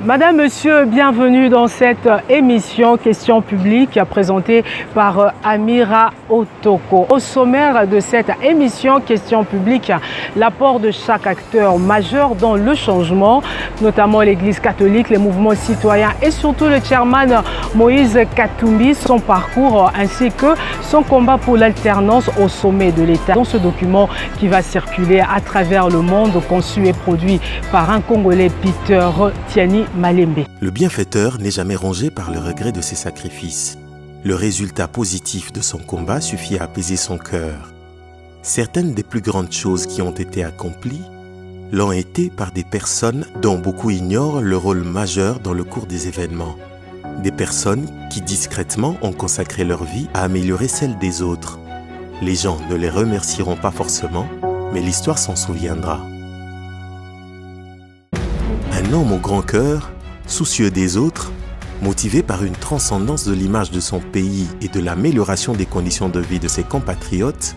Madame, Monsieur, bienvenue dans cette émission Questions publiques présentée par Amira Otoko. Au sommaire de cette émission Questions publiques, l'apport de chaque acteur majeur dans le changement, notamment l'Église catholique, les mouvements citoyens et surtout le chairman Moïse Katumbi, son parcours ainsi que son combat pour l'alternance au sommet de l'État. Dans ce document qui va circuler à travers le monde, conçu et produit par un Congolais, Peter Tiani Malembe. Le bienfaiteur n'est jamais rongé par le regret de ses sacrifices. Le résultat positif de son combat suffit à apaiser son cœur. Certaines des plus grandes choses qui ont été accomplies l'ont été par des personnes dont beaucoup ignorent le rôle majeur dans le cours des événements. Des personnes qui discrètement ont consacré leur vie à améliorer celle des autres. Les gens ne les remercieront pas forcément, mais l'histoire s'en souviendra. Un homme au grand cœur, soucieux des autres, motivé par une transcendance de l'image de son pays et de l'amélioration des conditions de vie de ses compatriotes,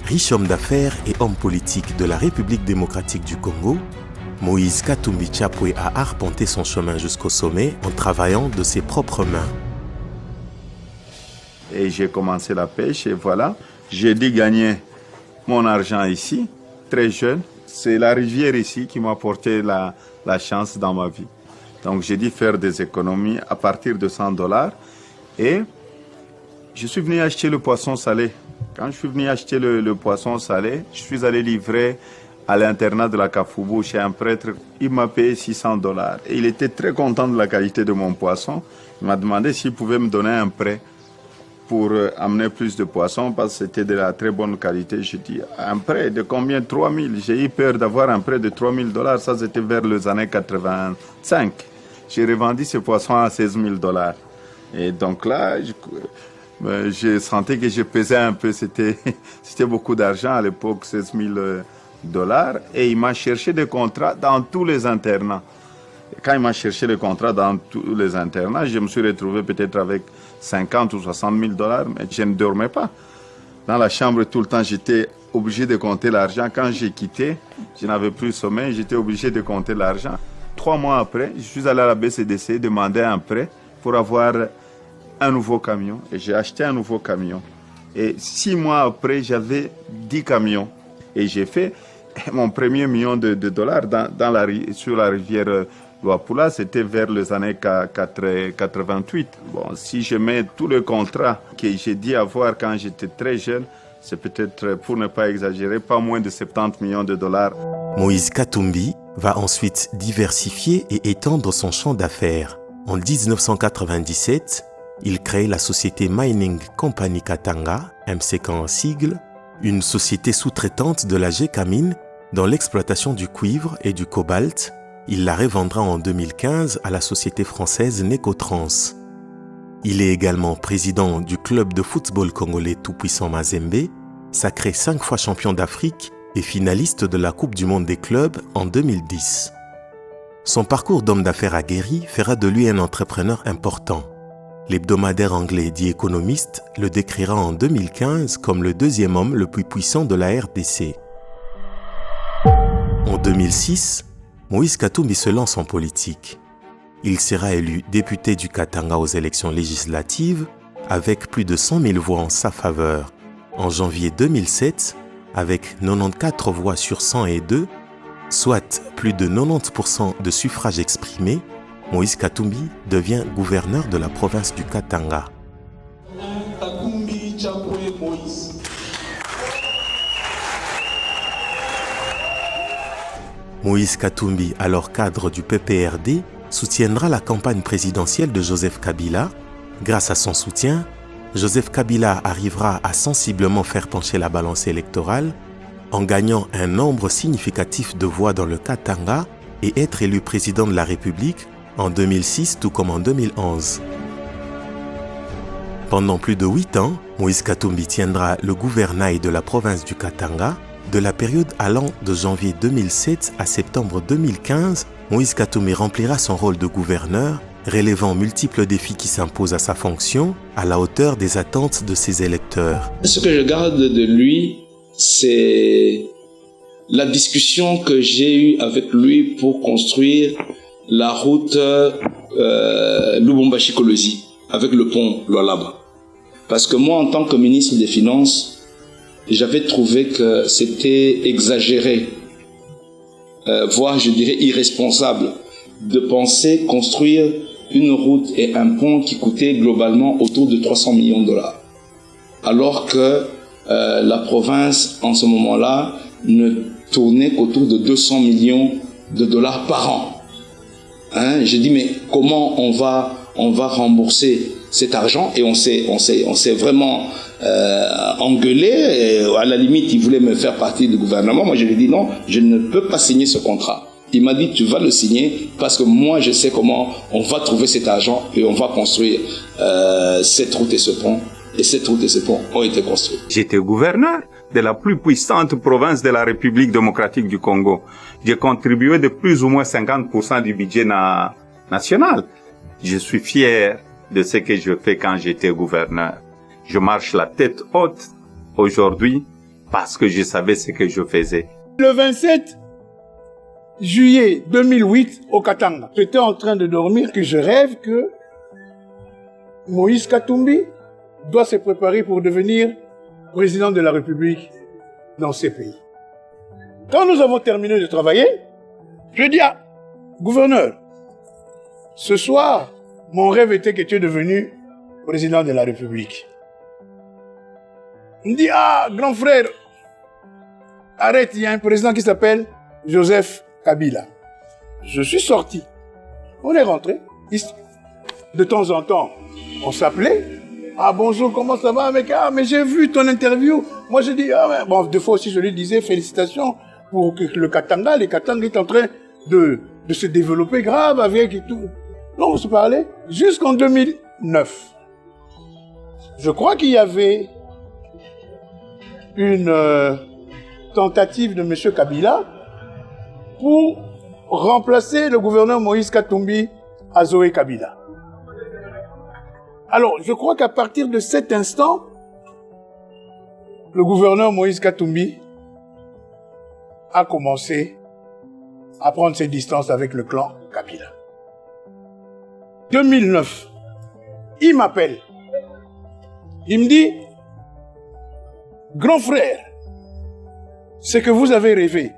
riche homme d'affaires et homme politique de la République démocratique du Congo, Moïse Katumbi Chapwe a arpenté son chemin jusqu'au sommet en travaillant de ses propres mains. Et j'ai commencé la pêche et voilà, j'ai dû gagner mon argent ici, très jeune. C'est la rivière ici qui m'a apporté la chance dans ma vie. Donc j'ai dû faire des économies à partir de $100 et je suis venu acheter le poisson salé. Quand je suis venu acheter le poisson salé, je suis allé livrer à l'internat de la Kafoubou chez un prêtre. Il m'a payé $600 et il était très content de la qualité de mon poisson. Il m'a demandé s'il pouvait me donner un prêt pour amener plus de poissons parce que c'était de la très bonne qualité. Je dis, un prêt de combien? 3 000. J'ai eu peur d'avoir un prêt de $3 000. Ça, c'était vers les années 85. J'ai revendu ce poisson à $16 000. Et donc là, j'ai senti que je pesais un peu. C'était beaucoup d'argent à l'époque, $16 000. Et il m'a cherché des contrats dans tous les internats. Et quand il m'a cherché les contrats dans tous les internats, je me suis retrouvé peut-être avec $50 ou $60 000, mais je ne dormais pas. Dans la chambre, tout le temps, j'étais obligé de compter l'argent. Quand j'ai quitté, je n'avais plus sommeil, j'étais obligé de compter l'argent. 3 mois après, je suis allé à la BCDC demander un prêt pour avoir un nouveau camion. Et j'ai acheté un nouveau camion. Et 6 mois après, j'avais 10 camions. Et j'ai fait mon premier million de dollars sur la rivière Luapula, c'était vers les années 88. Bon, si je mets tous les contrats que j'ai dû avoir quand j'étais très jeune, c'est peut-être, pour ne pas exagérer, pas moins de $70 millions. Moïse Katumbi va ensuite diversifier et étendre son champ d'affaires. En 1997, il crée la société Mining Company Katanga, MCK en sigle, une société sous-traitante de la Gécamine dans l'exploitation du cuivre et du cobalt. Il la revendra en 2015 à la société française Necotrans. Il est également président du club de football congolais tout-puissant Mazembe, sacré 5 fois champion d'Afrique et finaliste de la Coupe du monde des clubs en 2010. Son parcours d'homme d'affaires aguerri fera de lui un entrepreneur important. L'hebdomadaire anglais The Economist le décrira en 2015 comme le 2e homme le plus puissant de la RDC. En 2006, Moïse Katumbi se lance en politique. Il sera élu député du Katanga aux élections législatives avec plus de 100 000 voix en sa faveur. En janvier 2007, avec 94 voix sur 102, soit plus de 90% de suffrages exprimés, Moïse Katumbi devient gouverneur de la province du Katanga. Moïse Katumbi, alors cadre du PPRD, soutiendra la campagne présidentielle de Joseph Kabila. Grâce à son soutien, Joseph Kabila arrivera à sensiblement faire pencher la balance électorale en gagnant un nombre significatif de voix dans le Katanga et être élu président de la République en 2006 tout comme en 2011. Pendant plus de 8 ans, Moïse Katumbi tiendra le gouvernail de la province du Katanga. De la période allant de janvier 2007 à septembre 2015, Moïse Katumbi remplira son rôle de gouverneur, relevant multiples défis qui s'imposent à sa fonction, à la hauteur des attentes de ses électeurs. Ce que je garde de lui, c'est la discussion que j'ai eue avec lui pour construire la route Lubumbashi-Kolosi avec le pont Lualaba. Parce que moi, en tant que ministre des Finances, j'avais trouvé que c'était exagéré, voire je dirais irresponsable, de penser construire une route et un pont qui coûtaient globalement autour de 300 millions de dollars. Alors que la province, en ce moment-là, ne tournait qu'autour de 200 millions de dollars par an. Hein? J'ai dit, mais comment on va rembourser cet argent? Et on s'est vraiment engueulé. Et à la limite, il voulait me faire partie du gouvernement. Moi, je lui ai dit, non, je ne peux pas signer ce contrat. Il m'a dit, tu vas le signer parce que moi, je sais comment on va trouver cet argent et on va construire cette route et ce pont. Et cette route et ce pont ont été construits. J'étais gouverneur de la plus puissante province de la République démocratique du Congo. J'ai contribué de plus ou moins 50% du budget national. Je suis fier de ce que je fais quand j'étais gouverneur. Je marche la tête haute aujourd'hui parce que je savais ce que je faisais. Le 27 juillet 2008 au Katanga, j'étais en train de dormir que je rêve que Moïse Katumbi doit se préparer pour devenir président de la République dans ces pays. Quand nous avons terminé de travailler, je dis à gouverneur, ce soir, mon rêve était que tu es devenu président de la République. Il me dit, ah, grand frère, arrête, il y a un président qui s'appelle Joseph Kabila. Je suis sorti. On est rentré. De temps en temps, on s'appelait. Ah bonjour, comment ça va mec? Ah mais j'ai vu ton interview. Moi je dis, ah mais bon, des fois aussi je lui disais félicitations pour que le Katanga est en train de se développer grave avec et tout. Non, on se parlait jusqu'en 2009. Je crois qu'il y avait une tentative de M. Kabila pour remplacer le gouverneur Moïse Katumbi à Zoé Kabila. Alors, je crois qu'à partir de cet instant, le gouverneur Moïse Katumbi a commencé à prendre ses distances avec le clan Kabila. 2009, il m'appelle. Il me dit, grand frère, ce que vous avez rêvé,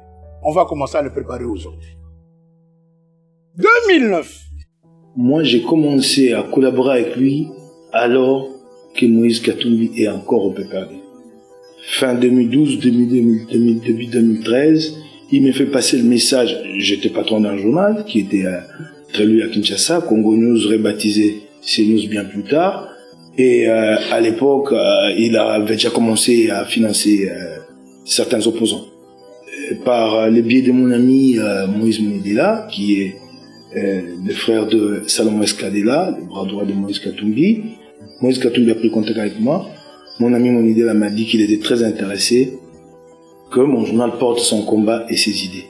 on va commencer à le préparer aujourd'hui. 2009. Moi, j'ai commencé à collaborer avec lui alors que Moïse Katumbi est encore au PPRD. Fin 2012, début 2013, il m'a fait passer le message. J'étais patron d'un journal qui était très lu à Kinshasa, Congo News, rebaptisé CNews bien plus tard. Et à l'époque, il avait déjà commencé à financer certains opposants. Par le biais de mon ami Moïse Mounidela, qui est le frère de Salomon Escadela, le bras droit de Moïse Katumbi. Moïse Katumbi a pris contact avec moi. Mon ami Mounidela m'a dit qu'il était très intéressé que mon journal porte son combat et ses idées.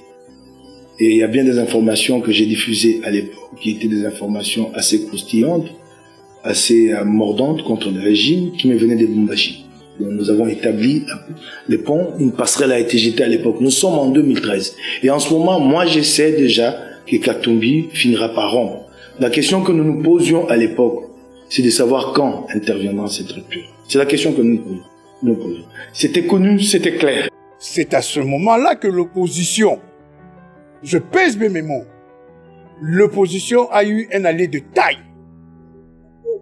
Et il y a bien des informations que j'ai diffusées à l'époque, qui étaient des informations assez croustillantes, assez mordantes contre le régime, qui me venaient de Lubumbashi. Nous avons établi le pont, une passerelle a été jetée à l'époque. Nous sommes en 2013. Et en ce moment, moi j'essaie déjà que Katumbi finira par rompre. La question que nous nous posions à l'époque, c'est de savoir quand interviendra cette rupture. C'est la question que nous nous posions. C'était connu, c'était clair. C'est à ce moment-là que l'opposition, je pèse bien mes mots, l'opposition a eu un allié de taille.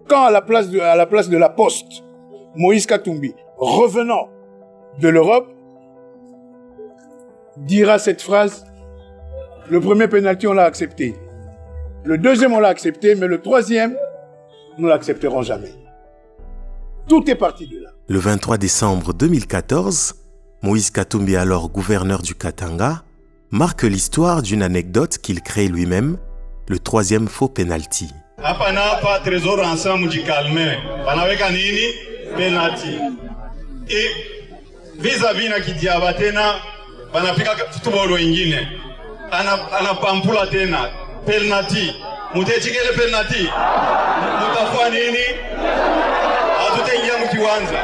Quand à la place de la Poste, Moïse Katumbi, revenant de l'Europe, dira cette phrase, le premier pénalty on l'a accepté, le deuxième on l'a accepté, mais le troisième, nous ne l'accepterons jamais. Tout est parti de là. Le 23 décembre 2014, Moïse Katumbi, alors gouverneur du Katanga, marque l'histoire d'une anecdote qu'il crée lui-même, le troisième faux penalty. Hapa na hapa Trésor ensemble mjikalme. Wanaweka nini? Penalty. Et vis-à-vis na kidiaba tena banapika futbolo ingine. Anapampula tena penalty. Mutechikele penalty. Mutafua nini? Hatutaingia mkiwanza.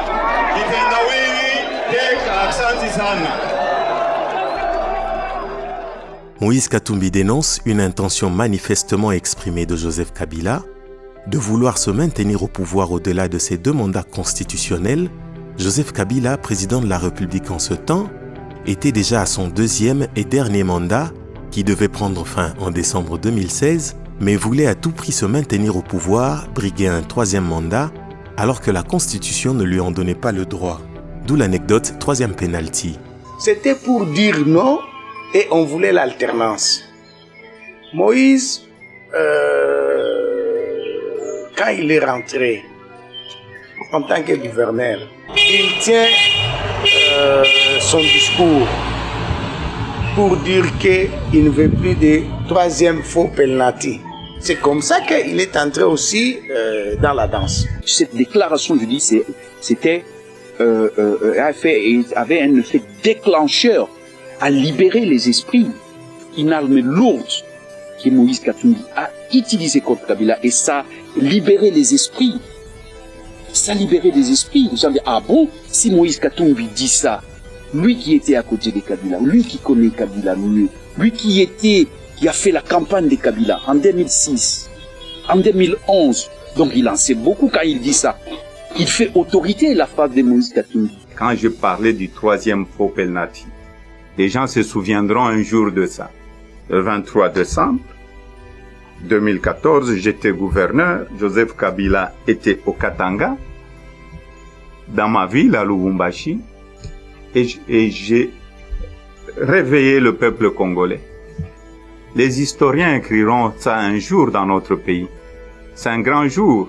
Kitendawili tek asante sana. Moïse Katumbi dénonce une intention manifestement exprimée de Joseph Kabila de vouloir se maintenir au pouvoir au-delà de ses 2 mandats constitutionnels. Joseph Kabila, président de la République en ce temps, était déjà à son 2e et dernier mandat qui devait prendre fin en décembre 2016, mais voulait à tout prix se maintenir au pouvoir, briguer un 3e mandat, alors que la Constitution ne lui en donnait pas le droit. D'où l'anecdote 3e penalty. C'était pour dire non et on voulait l'alternance. Moïse, quand il est rentré en tant que gouverneur, il tient son discours pour dire qu'il ne veut plus de 3e faux penalty. C'est comme ça qu'il est entré aussi dans la danse. Cette déclaration, je dis, c'était avait un effet déclencheur à libérer les esprits. Une arme lourde que Moïse Katumbi a utilisée contre Kabila et ça libérait les esprits. Ça libérait les esprits. Les gens disent, ah bon, si Moïse Katumbi dit ça, lui qui était à côté de Kabila, lui qui connaît Kabila mieux, lui qui a fait la campagne de Kabila en 2006, en 2011, donc il en sait beaucoup quand il dit ça. Il fait autorité la phrase de Moïse Katumbi. Quand je parlais du 3e faux penalty, les gens se souviendront un jour de ça. Le 23 décembre 2014, j'étais gouverneur, Joseph Kabila était au Katanga, dans ma ville, à Lubumbashi, et j'ai réveillé le peuple congolais. Les historiens écriront ça un jour dans notre pays. C'est un grand jour.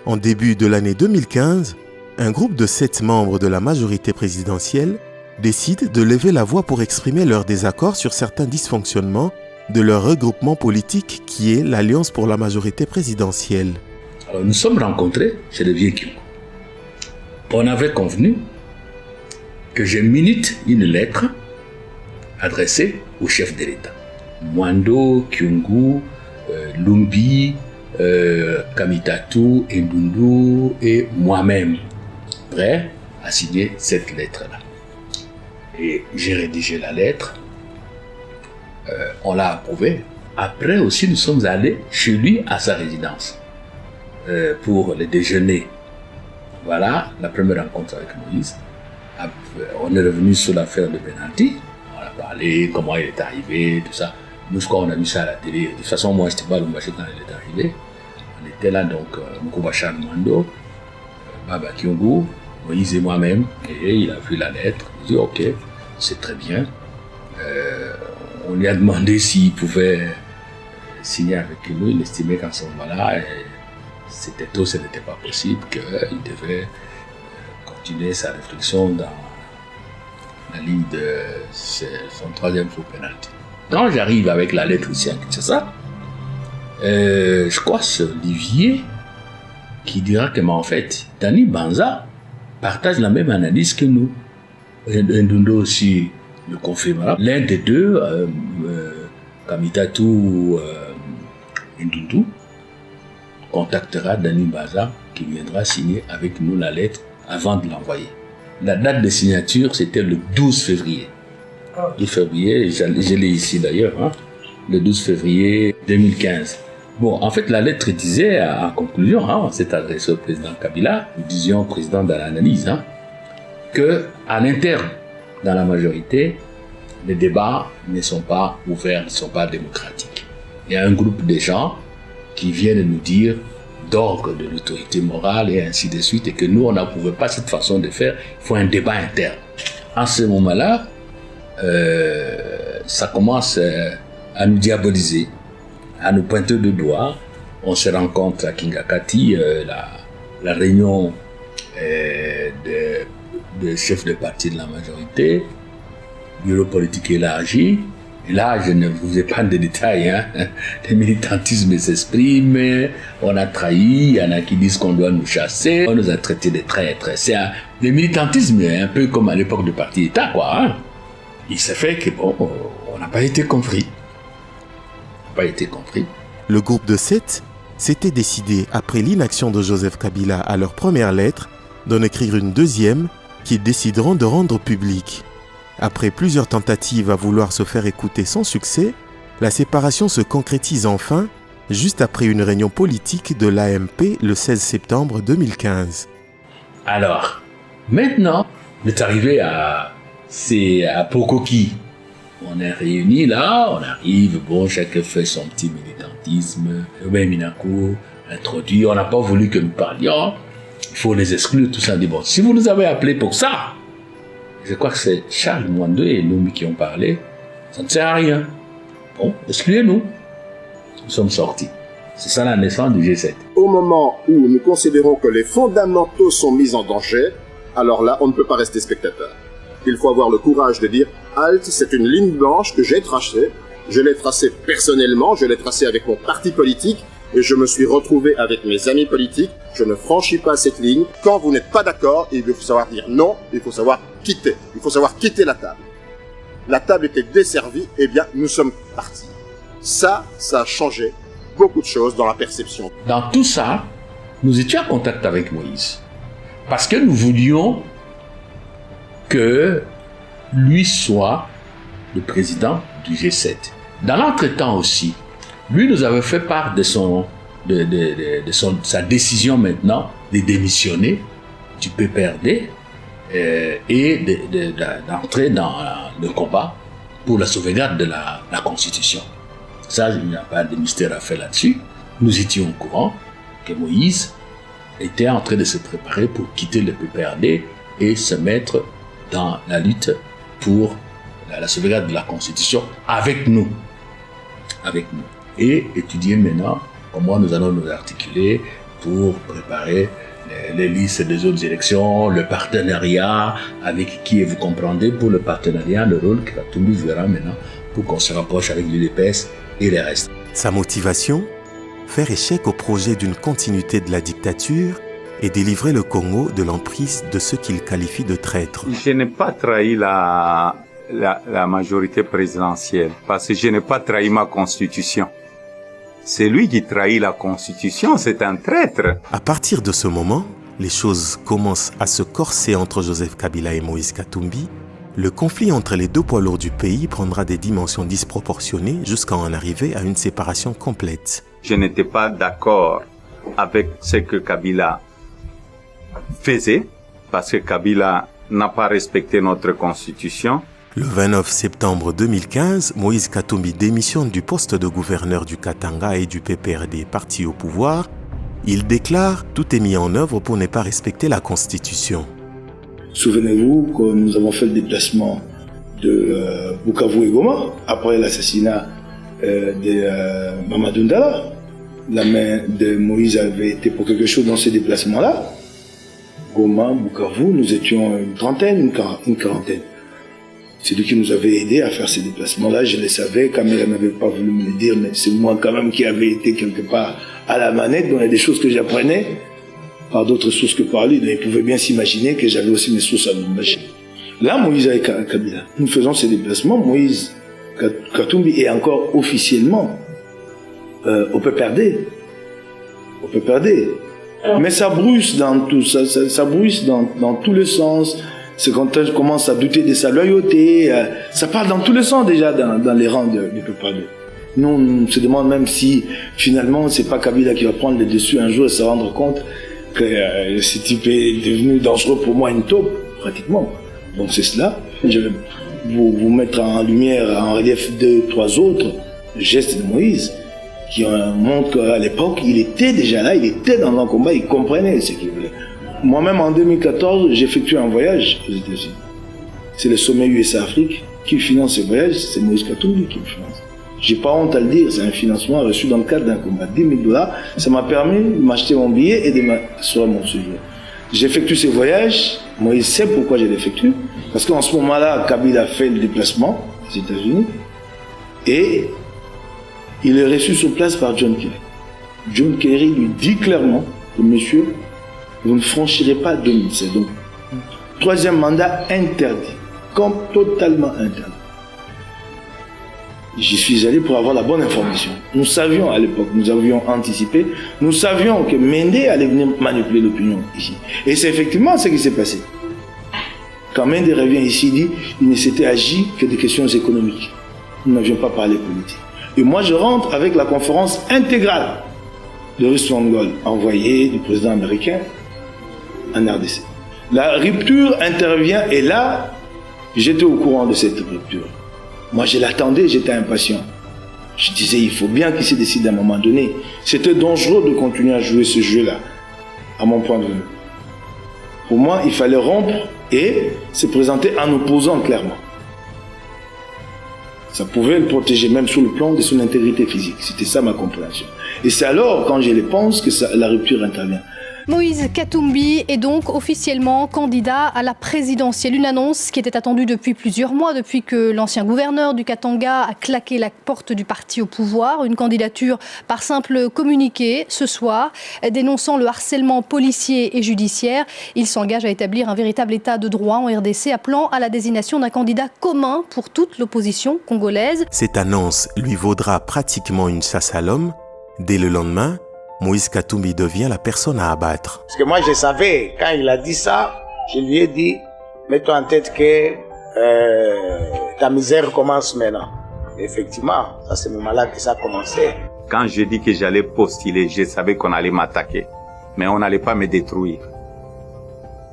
En début de l'année 2015, un groupe de 7 membres de la majorité présidentielle décide de lever la voix pour exprimer leur désaccord sur certains dysfonctionnements de leur regroupement politique qui est l'Alliance pour la majorité présidentielle. Alors nous sommes rencontrés chez le vieux Kyungu. On avait convenu que je minute une lettre adressée au chef de l'État. Mwando, Kyungu, Lumbi, Kamitatu, Ndundu et moi-même, prêts à signer cette lettre-là. Et j'ai rédigé la lettre, on l'a approuvée. Après aussi, nous sommes allés chez lui à sa résidence pour le déjeuner. Voilà la première rencontre avec Moïse. On est revenu sur l'affaire de penalty. On a parlé, comment il est arrivé, tout ça. Nous, je crois qu'on a mis ça à la télé. De toute façon, moi, je n'étais pas à Lubumbashi quand il est arrivé. On était là, donc, Mukubasha Mwando, Baba Kyungu, Moïse et moi-même. Et il a vu la lettre. Il dit, ok, c'est très bien. On lui a demandé s'il pouvait signer avec nous. Il estimait qu'en ce moment-là, c'était tôt, ce n'était pas possible, qu'il devait continuer sa réflexion dans la ligne de son 3e faux penalty. Quand j'arrive avec la lettre ici, c'est ça, je crois que c'est Olivier qui dira que, mais en fait, Dani Banza partage la même analyse que nous. Ndundu aussi le confirmera. L'un des deux, Kamitatu Ndundu, contactera Dani Banza qui viendra signer avec nous la lettre avant de l'envoyer. La date de signature, c'était le 12 février. 12 février, je l'ai ici d'ailleurs, hein, le 12 février 2015. Bon, en fait, la lettre disait, en conclusion, hein, on s'est adressé au président Kabila, nous disions au président dans l'analyse, hein, qu'à l'interne, dans la majorité, les débats ne sont pas ouverts, ne sont pas démocratiques. Il y a un groupe de gens qui viennent nous dire d'ordre de l'autorité morale et ainsi de suite, et que nous, on n'approuvait pas cette façon de faire, il faut un débat interne. En ce moment-là, ça commence à nous diaboliser, à nous pointer du doigt. On se rencontre à Kingakati, la réunion de chefs de parti de la majorité, bureau politique élargi. Et là, je ne vous épargne de détails. Hein. Le militantisme s'exprime, on a trahi, il y en a qui disent qu'on doit nous chasser, on nous a traités de traîtres. C'est le militantisme, un peu comme à l'époque du parti État, quoi. Hein. Il s'est fait que, bon, on n'a pas été compris. Le groupe de 7 s'était décidé, après l'inaction de Joseph Kabila à leur première lettre, d'en écrire une deuxième qu'ils décideront de rendre publique. Après plusieurs tentatives à vouloir se faire écouter sans succès, la séparation se concrétise enfin juste après une réunion politique de l'AMP le 16 septembre 2015. Alors, maintenant, on est arrivé à Pokoki. On est réunis là, on arrive, bon, chacun fait son petit militantisme. Ben Minaku introduit, on n'a pas voulu que nous parlions. Il faut les exclure, tout ça. On dit, bon, si vous nous avez appelés pour ça, je crois que c'est Charles Mwando et Noumi qui ont parlé, ça ne sert à rien. Bon, excluez-nous. Nous sommes sortis. C'est ça la naissance du G7. Au moment où nous considérons que les fondamentaux sont mis en danger, alors là, on ne peut pas rester spectateur. Il faut avoir le courage de dire « Halt, c'est une ligne blanche que j'ai tracée. Je l'ai tracée personnellement, je l'ai tracée avec mon parti politique et je me suis retrouvé avec mes amis politiques. Je ne franchis pas cette ligne. Quand vous n'êtes pas d'accord, il faut savoir dire non, il faut savoir quitter. Il faut savoir quitter la table. La table était desservie, eh bien, nous sommes partis. Ça a changé beaucoup de choses dans la perception. Dans tout ça, nous étions en contact avec Moïse. Parce que nous voulions que lui soit le président du G7. Dans l'entretemps aussi, lui nous avait fait part de sa décision maintenant de démissionner du PPRD et d'entrer dans le combat pour la sauvegarde de la Constitution. Ça, il n'y a pas de mystère à faire là-dessus. Nous étions au courant que Moïse était en train de se préparer pour quitter le PPRD et se mettre dans la lutte pour la sauvegarde de la Constitution avec nous. Et étudier maintenant comment nous allons nous articuler pour préparer les listes des autres élections, le partenariat avec qui, vous comprendrez, pour le partenariat, le rôle que Katumbi verra maintenant pour qu'on se rapproche avec l'UDPS et les restes. Sa motivation ? Faire échec au projet d'une continuité de la dictature et délivrer le Congo de l'emprise de ceux qu'il qualifie de traîtres. Je n'ai pas trahi la majorité présidentielle parce que je n'ai pas trahi ma constitution. C'est lui qui trahit la constitution, c'est un traître. À partir de ce moment, les choses commencent à se corser entre Joseph Kabila et Moïse Katumbi. Le conflit entre les deux poids lourds du pays prendra des dimensions disproportionnées jusqu'à en arriver à une séparation complète. Je n'étais pas d'accord avec ce que Kabila faisait, parce que Kabila n'a pas respecté notre constitution. Le 29 septembre 2015, Moïse Katumbi démissionne du poste de gouverneur du Katanga et du PPRD, parti au pouvoir. Il déclare « Tout est mis en œuvre pour ne pas respecter la Constitution ». Souvenez-vous que nous avons fait le déplacement de Bukavu et Goma après l'assassinat de Mamadou Ndala. La main de Moïse avait été pour quelque chose dans ces déplacements-là. Goma, Bukavu, nous étions une trentaine, une quarantaine. C'est lui qui nous avait aidés à faire ces déplacements-là. Je le savais, Kamela n'avait pas voulu me le dire, mais c'est moi quand même qui avais été quelque part à la manette. Donc il y a des choses que j'apprenais par d'autres sources que par lui. Donc il pouvait bien s'imaginer que j'avais aussi mes sources à me mâcher. Là, Moïse avec Kabila, nous faisons ces déplacements. Moïse Katumbi est encore officiellement au PPRD. Mais ça bruisse dans tout, ça bruisse dans tous les sens. C'est quand on commence à douter de sa loyauté, ça parle dans tous les sens déjà dans les rangs du PPRD. Nous, on se demande même si finalement c'est pas Kabila qui va prendre le dessus un jour et se rendre compte que ce type est devenu dangereux pour moi, une taupe, pratiquement. Donc c'est cela. Je vais vous mettre en lumière, en relief 2-3 autres gestes de Moïse qui montrent qu'à l'époque, il était déjà là, il était dans le combat, il comprenait ce qu'il voulait. Moi-même, en 2014, j'effectue un voyage aux États-Unis. C'est le sommet USA-Afrique qui finance ce voyage, c'est Moïse Katumbi qui le finance. J'ai pas honte à le dire, c'est un financement reçu dans le cadre d'un combat. $10,000, ça m'a permis de m'acheter mon billet et de m'assurer mon séjour. J'effectue ce voyage, Moïse sait pourquoi je l'effectue, parce qu'en ce moment-là, Kabila fait le déplacement aux États-Unis et il est reçu sur place par John Kerry. John Kerry lui dit clairement que monsieur, vous ne franchirez pas 2007. Donc, troisième mandat interdit, comme totalement interdit. J'y suis allé pour avoir la bonne information. Nous savions à l'époque, nous avions anticipé, nous savions que Mende allait venir manipuler l'opinion ici. Et c'est effectivement ce qui s'est passé. Quand Mende revient ici, il dit il ne s'était agi que des questions économiques. Nous n'avions pas parlé politique. Et moi, je rentre avec la conférence intégrale de Ruston Ngol, envoyé du président américain en RDC. La rupture intervient et là, j'étais au courant de cette rupture. Moi, je l'attendais, j'étais impatient. Je disais, il faut bien qu'il se décide à un moment donné. C'était dangereux de continuer à jouer ce jeu-là, à mon point de vue. Pour moi, il fallait rompre et se présenter en opposant clairement. Ça pouvait le protéger même sur le plan de son intégrité physique. C'était ça ma compréhension. Et c'est alors, quand je le pense, que la rupture intervient. Moïse Katumbi est donc officiellement candidat à la présidentielle. Une annonce qui était attendue depuis plusieurs mois, depuis que l'ancien gouverneur du Katanga a claqué la porte du parti au pouvoir. Une candidature par simple communiqué ce soir, dénonçant le harcèlement policier et judiciaire. Il s'engage à établir un véritable état de droit en RDC, appelant à la désignation d'un candidat commun pour toute l'opposition congolaise. Cette annonce lui vaudra pratiquement une chasse à l'homme. Dès le lendemain, Moïse Katumbi devient la personne à abattre. Parce que moi je savais, quand il a dit ça, je lui ai dit, mets-toi en tête que ta misère commence maintenant. Et effectivement, ça c'est moment-là que ça a commencé. Quand j'ai dit que j'allais postuler, je savais qu'on allait m'attaquer. Mais on n'allait pas me détruire.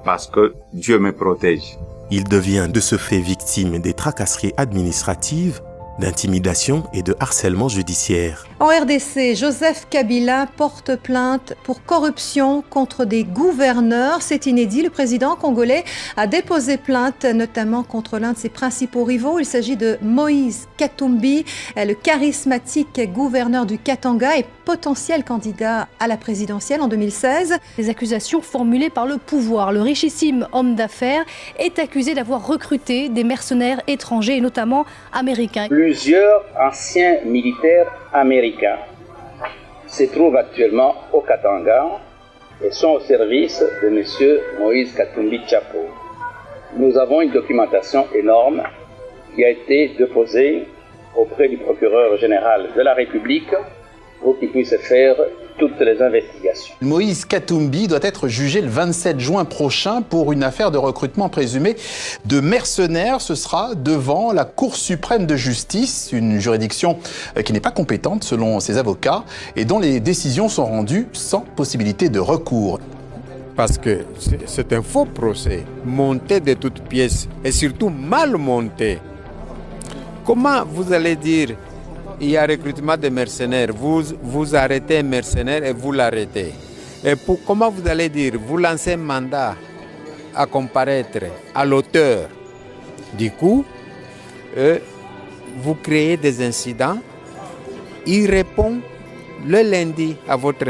Parce que Dieu me protège. Il devient de ce fait victime des tracasseries administratives, d'intimidation et de harcèlement judiciaire. En RDC, Joseph Kabila porte plainte pour corruption contre des gouverneurs. C'est inédit. Le président congolais a déposé plainte notamment contre l'un de ses principaux rivaux. Il s'agit de Moïse Katumbi, le charismatique gouverneur du Katanga et potentiel candidat à la présidentielle en 2016. Les accusations formulées par le pouvoir. Le richissime homme d'affaires est accusé d'avoir recruté des mercenaires étrangers et notamment américains. Plusieurs anciens militaires américains se trouvent actuellement au Katanga et sont au service de M. Moïse Katumbi Tchapo. Nous avons une documentation énorme qui a été déposée auprès du procureur général de la République pour qu'il puisse faire toutes les investigations. Moïse Katumbi doit être jugé le 27 juin prochain pour une affaire de recrutement présumé de mercenaires. Ce sera devant la Cour suprême de justice, une juridiction qui n'est pas compétente selon ses avocats et dont les décisions sont rendues sans possibilité de recours. Parce que c'est un faux procès, monté de toutes pièces et surtout mal monté. Comment vous allez dire il y a recrutement de mercenaires, vous arrêtez un mercenaire et vous l'arrêtez. Et comment vous allez dire, vous lancez un mandat à comparaître à l'auteur. Du coup, vous créez des incidents. Il répond le lundi à votre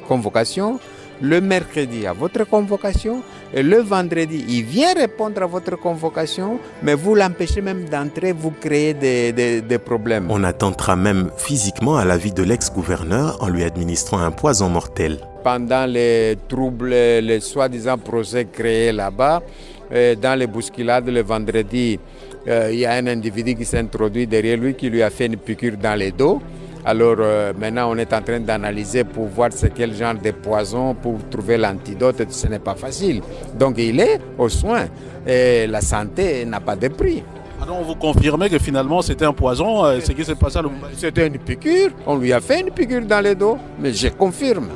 convocation, le mercredi à votre convocation et le vendredi, il vient répondre à votre convocation, mais vous l'empêchez même d'entrer, vous créez des problèmes. On attentera même physiquement à la vie de l'ex-gouverneur en lui administrant un poison mortel. Pendant les troubles, les soi-disant procès créés là-bas, dans les bousculades le vendredi, il y a un individu qui s'est introduit derrière lui qui lui a fait une piqûre dans le dos. Alors maintenant on est en train d'analyser pour voir c'est quel genre de poison pour trouver l'antidote, ce n'est pas facile. Donc il est aux soins et la santé n'a pas de prix. Alors vous confirmez que finalement c'était un poison, ce qui s'est passé à Lubumbashi? C'était une piqûre, on lui a fait une piqûre dans le dos, mais je confirme.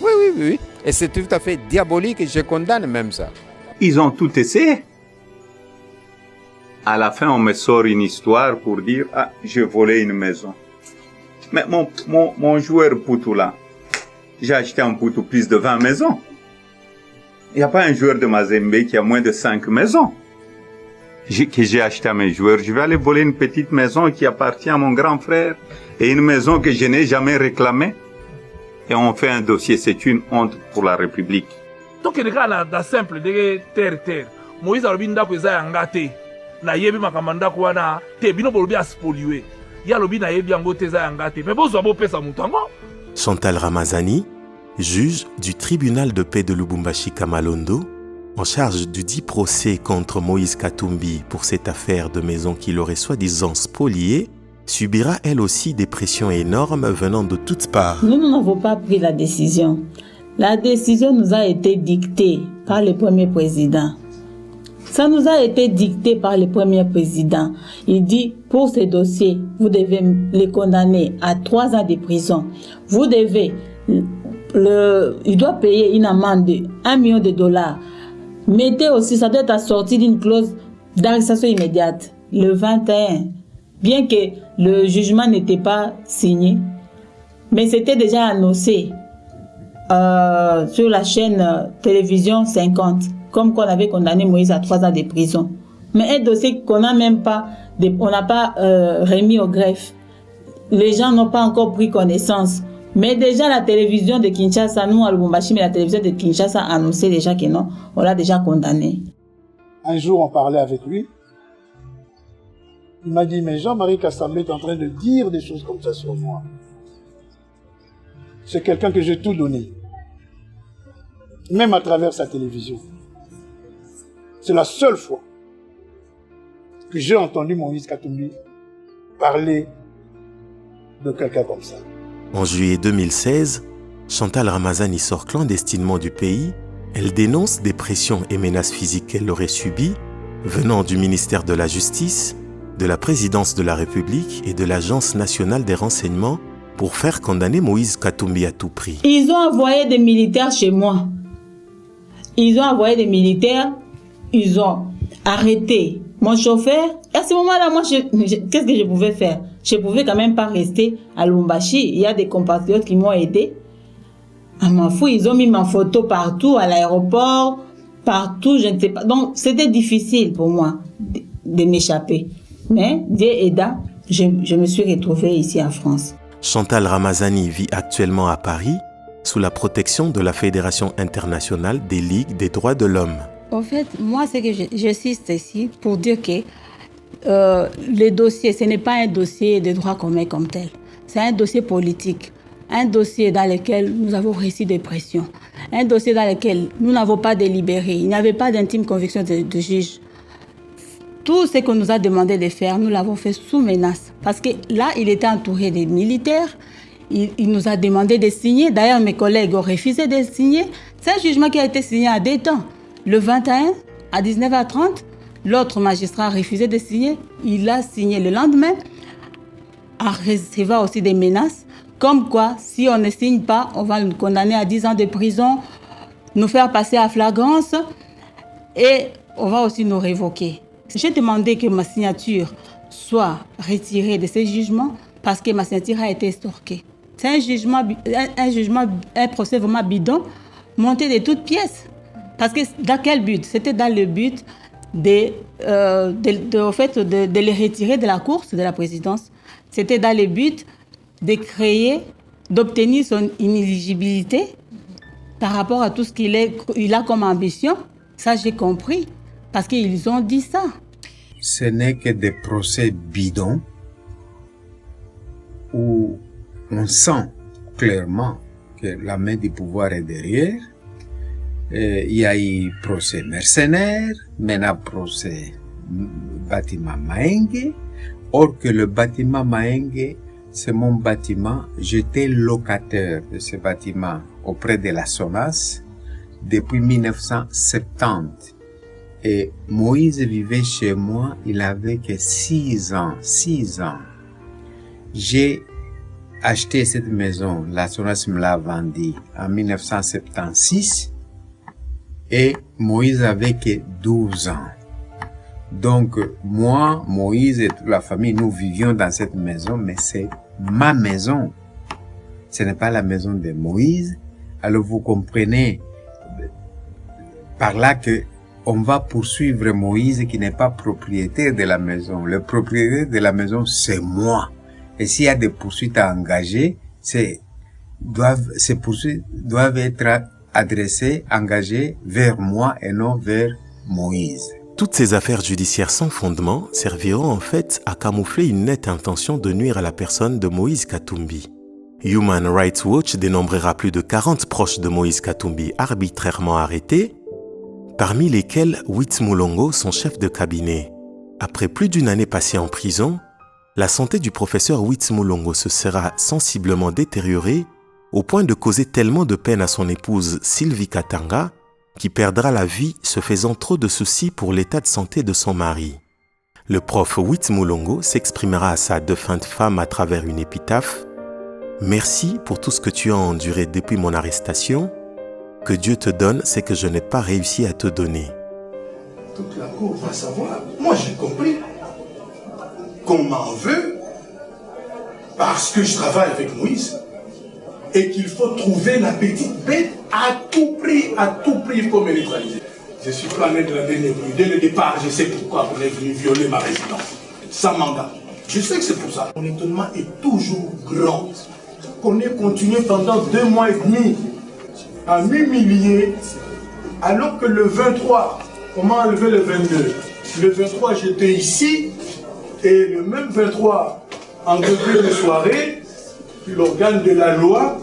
Oui. Et c'est tout à fait diabolique et je condamne même ça. Ils ont tout essayé. À la fin on me sort une histoire pour dire « Ah, j'ai volé une maison ». Mais mon joueur Poutou là, j'ai acheté un Poutou plus de 20 maisons. Il n'y a pas un joueur de Mazembe qui a moins de 5 maisons. Que j'ai acheté à mes joueurs. Je vais aller voler une petite maison qui appartient à mon grand frère et une maison que je n'ai jamais réclamée. Et on fait un dossier, c'est une honte pour la République. Donc il y a des simple de terre. Moïse a dit que ça a engagé. Na yebi makamanda kwa na te bino bolobi a spolié. Chantal Ramazani, juge du tribunal de paix de Lubumbashi Kamalondo, en charge du dit procès contre Moïse Katumbi pour cette affaire de maison qu'il aurait soi-disant spoliée, subira elle aussi des pressions énormes venant de toutes parts. Nous n'avons pas pris la décision. La décision nous a été dictée par le premier président. Ça nous a été dicté par le premier président. Il dit, pour ces dossiers, vous devez les condamner à 3 ans de prison. Vous devez, il doit payer une amende de $1 million. Mettez aussi, ça doit être assorti d'une clause d'arrestation immédiate, le 21. Bien que le jugement n'était pas signé, mais c'était déjà annoncé sur la chaîne télévision 50, comme qu'on avait condamné Moïse à 3 ans de prison. Mais un dossier qu'on n'a même pas, on n'a pas remis au greffe. Les gens n'ont pas encore pris connaissance. Mais déjà la télévision de Kinshasa, nous à Lubumbashi, mais la télévision de Kinshasa a annoncé déjà que non, on l'a déjà condamné. Un jour, on parlait avec lui. Il m'a dit, mais Jean-Marie Kassambe est en train de dire des choses comme ça sur moi. C'est quelqu'un que j'ai tout donné. Même à travers sa télévision. C'est la seule fois que j'ai entendu Moïse Katumbi parler de quelqu'un comme ça. En juillet 2016, Chantal Ramazani sort clandestinement du pays. Elle dénonce des pressions et menaces physiques qu'elle aurait subies venant du ministère de la Justice, de la Présidence de la République et de l'Agence nationale des renseignements pour faire condamner Moïse Katumbi à tout prix. Ils ont envoyé des militaires chez moi. Ils ont envoyé des militaires, ils ont arrêté mon chauffeur. Et à ce moment-là, moi, qu'est-ce que je pouvais faire? Je ne pouvais quand même pas rester à Lubumbashi. Il y a des compatriotes qui m'ont aidé. À m'en foutre, ils ont mis ma photo partout, à l'aéroport, partout, je ne sais pas. Donc, c'était difficile pour moi de m'échapper. Mais, Dieu aida, je me suis retrouvée ici en France. Chantal Ramazani vit actuellement à Paris, sous la protection de la Fédération internationale des ligues des droits de l'homme. En fait, moi, c'est que j'insiste ici pour dire que le dossier, ce n'est pas un dossier de droit commun comme tel. C'est un dossier politique, un dossier dans lequel nous avons reçu des pressions, un dossier dans lequel nous n'avons pas délibéré, il n'y avait pas d'intime conviction de juge. Tout ce qu'on nous a demandé de faire, nous l'avons fait sous menace. Parce que là, il était entouré des militaires, il nous a demandé de signer. D'ailleurs, mes collègues ont refusé de signer. C'est un jugement qui a été signé à 2 temps. Le 21, à 19h30, l'autre magistrat a refusé de signer. Il a signé le lendemain, en recevant aussi des menaces, comme quoi, si on ne signe pas, on va nous condamner à 10 ans de prison, nous faire passer à flagrance et on va aussi nous révoquer. J'ai demandé que ma signature soit retirée de ce jugement parce que ma signature a été estorquée. C'est un procès vraiment bidon, monté de toutes pièces. Parce que dans quel but? C'était dans le but de les retirer de la course de la présidence. C'était dans le but d'obtenir son inéligibilité par rapport à tout ce qu'il a comme ambition. Ça, j'ai compris. Parce qu'ils ont dit ça. Ce n'est que des procès bidons où on sent clairement que la main du pouvoir est derrière. Il y a eu procès mercenaire, maintenant procès bâtiment Mahenge. Or que le bâtiment Mahenge, c'est mon bâtiment. J'étais locataire de ce bâtiment auprès de la SONAS depuis 1970. Et Moïse vivait chez moi, il avait que 6 ans. J'ai acheté cette maison, la SONAS me l'a vendue en 1976 et Moïse avait que 12 ans. Donc moi, Moïse et toute la famille, nous vivions dans cette maison, mais c'est ma maison. Ce n'est pas la maison de Moïse. Alors vous comprenez par là que on va poursuivre Moïse qui n'est pas propriétaire de la maison. Le propriétaire de la maison, c'est moi. Et s'il y a des poursuites à engager, ces poursuites doivent être adressées, engagées vers moi et non vers Moïse. Toutes ces affaires judiciaires sans fondement serviront en fait à camoufler une nette intention de nuire à la personne de Moïse Katumbi. Human Rights Watch dénombrera plus de 40 proches de Moïse Katumbi arbitrairement arrêtés, parmi lesquels Wits Mulongo, son chef de cabinet. Après plus d'une année passée en prison, la santé du professeur Wits Mulongo se sera sensiblement détériorée au point de causer tellement de peine à son épouse Sylvie Katanga qui perdra la vie se faisant trop de soucis pour l'état de santé de son mari. Le prof Wit Mulongo s'exprimera à sa défunte femme à travers une épitaphe. « Merci pour tout ce que tu as enduré depuis mon arrestation. Que Dieu te donne ce que je n'ai pas réussi à te donner. » Toute la cour va savoir. Moi, j'ai compris qu'on m'en veut parce que je travaille avec Moïse et qu'il faut trouver la petite bête à tout prix pour me neutraliser. Je suis pas né de la dernière nuit. Dès le départ, je sais pourquoi vous êtes venu violer ma résidence. Sans mandat. Je sais que c'est pour ça. Mon étonnement est toujours grand. Qu'on ait continué pendant 2 mois et demi à m'humilier alors que le 23, on m'a enlevé le 22. Le 23, j'étais ici et le même 23, en début de soirée, l'organe de la loi